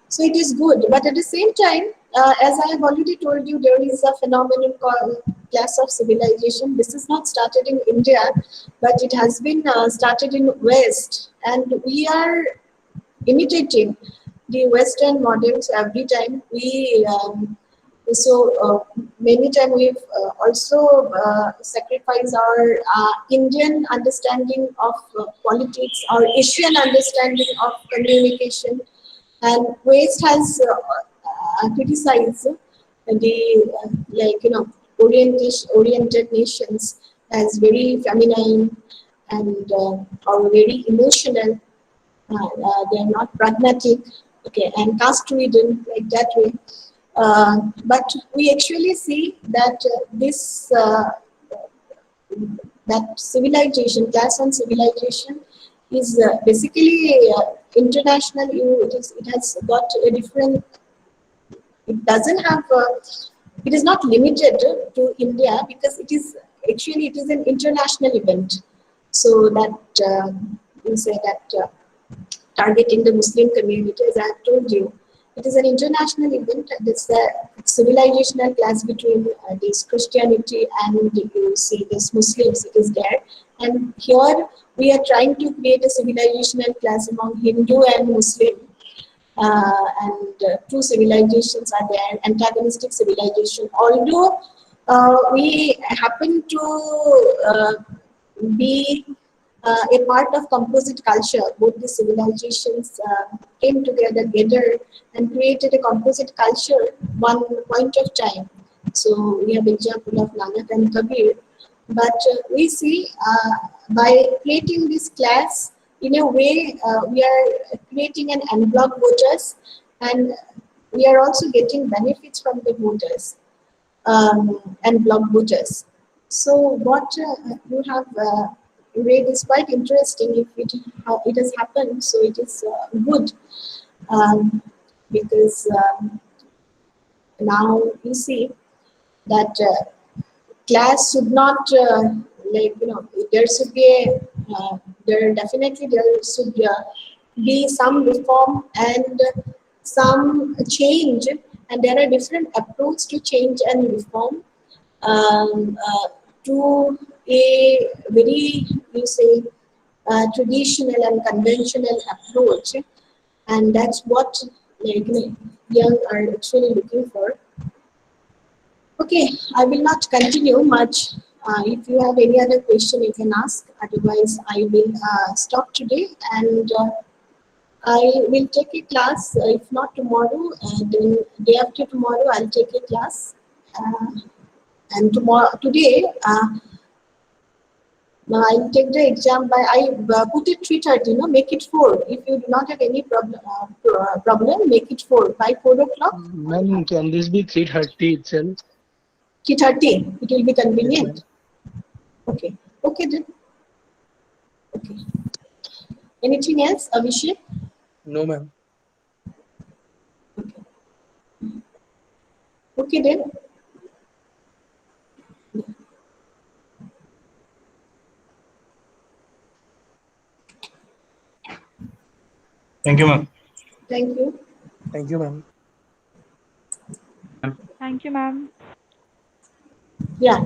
So it is good, but at the same time, as I have already told you, there is a phenomenon called class of civilization. This is not started in India, but it has been started in West, and we are imitating the Western models every time. Many times we've also sacrificed our Indian understanding of politics, our Asian understanding of communication, and West has criticized the oriented nations as very feminine and or very emotional. They are not pragmatic, okay, and caste-ridden like that way. But we actually see that that civilization, class and civilization, is basically international. It has got a different. It doesn't have. It is not limited to India because it is an international event. So that you say that. Targeting the Muslim community, as I have told you. It is an international event. It's a civilizational clash between this Christianity and you see this Muslims. It is there, and here we are trying to create a civilizational clash among Hindu and Muslim. And two civilizations are there, antagonistic civilization. Although we happen to be a part of composite culture. Both the civilizations came together and created a composite culture one point of time. So we have example of Nanak and Kabir. But we see by creating this class, in a way, we are creating an en bloc voters, and we are also getting benefits from the voters and block voters. So what you have read is quite interesting. If it how it has happened, so it is good um, because now you see that class should not there should be there should be some reform and some change, and there are different approaches to change and reform um, uh, to a very, you say, traditional and conventional approach, and that's what young are actually looking for. Okay, I will not continue much. If you have any other question, you can ask. Otherwise, I will stop today, and I will take a class. If not tomorrow, then day after tomorrow, I'll take a class. And today, I'll take the exam by I put it 3:30. No, make it 4. If you do not have any problem, make it 4 by 4 o'clock. Ma'am, can this be 3:30 itself? 3:30. It will be Yes, convenient. ma'am. Okay. Okay then. Okay. Anything else, Abhishek? No, ma'am. Okay then. Thank you, ma'am. Thank you. Thank you, ma'am. And Thank you, ma'am. Yeah.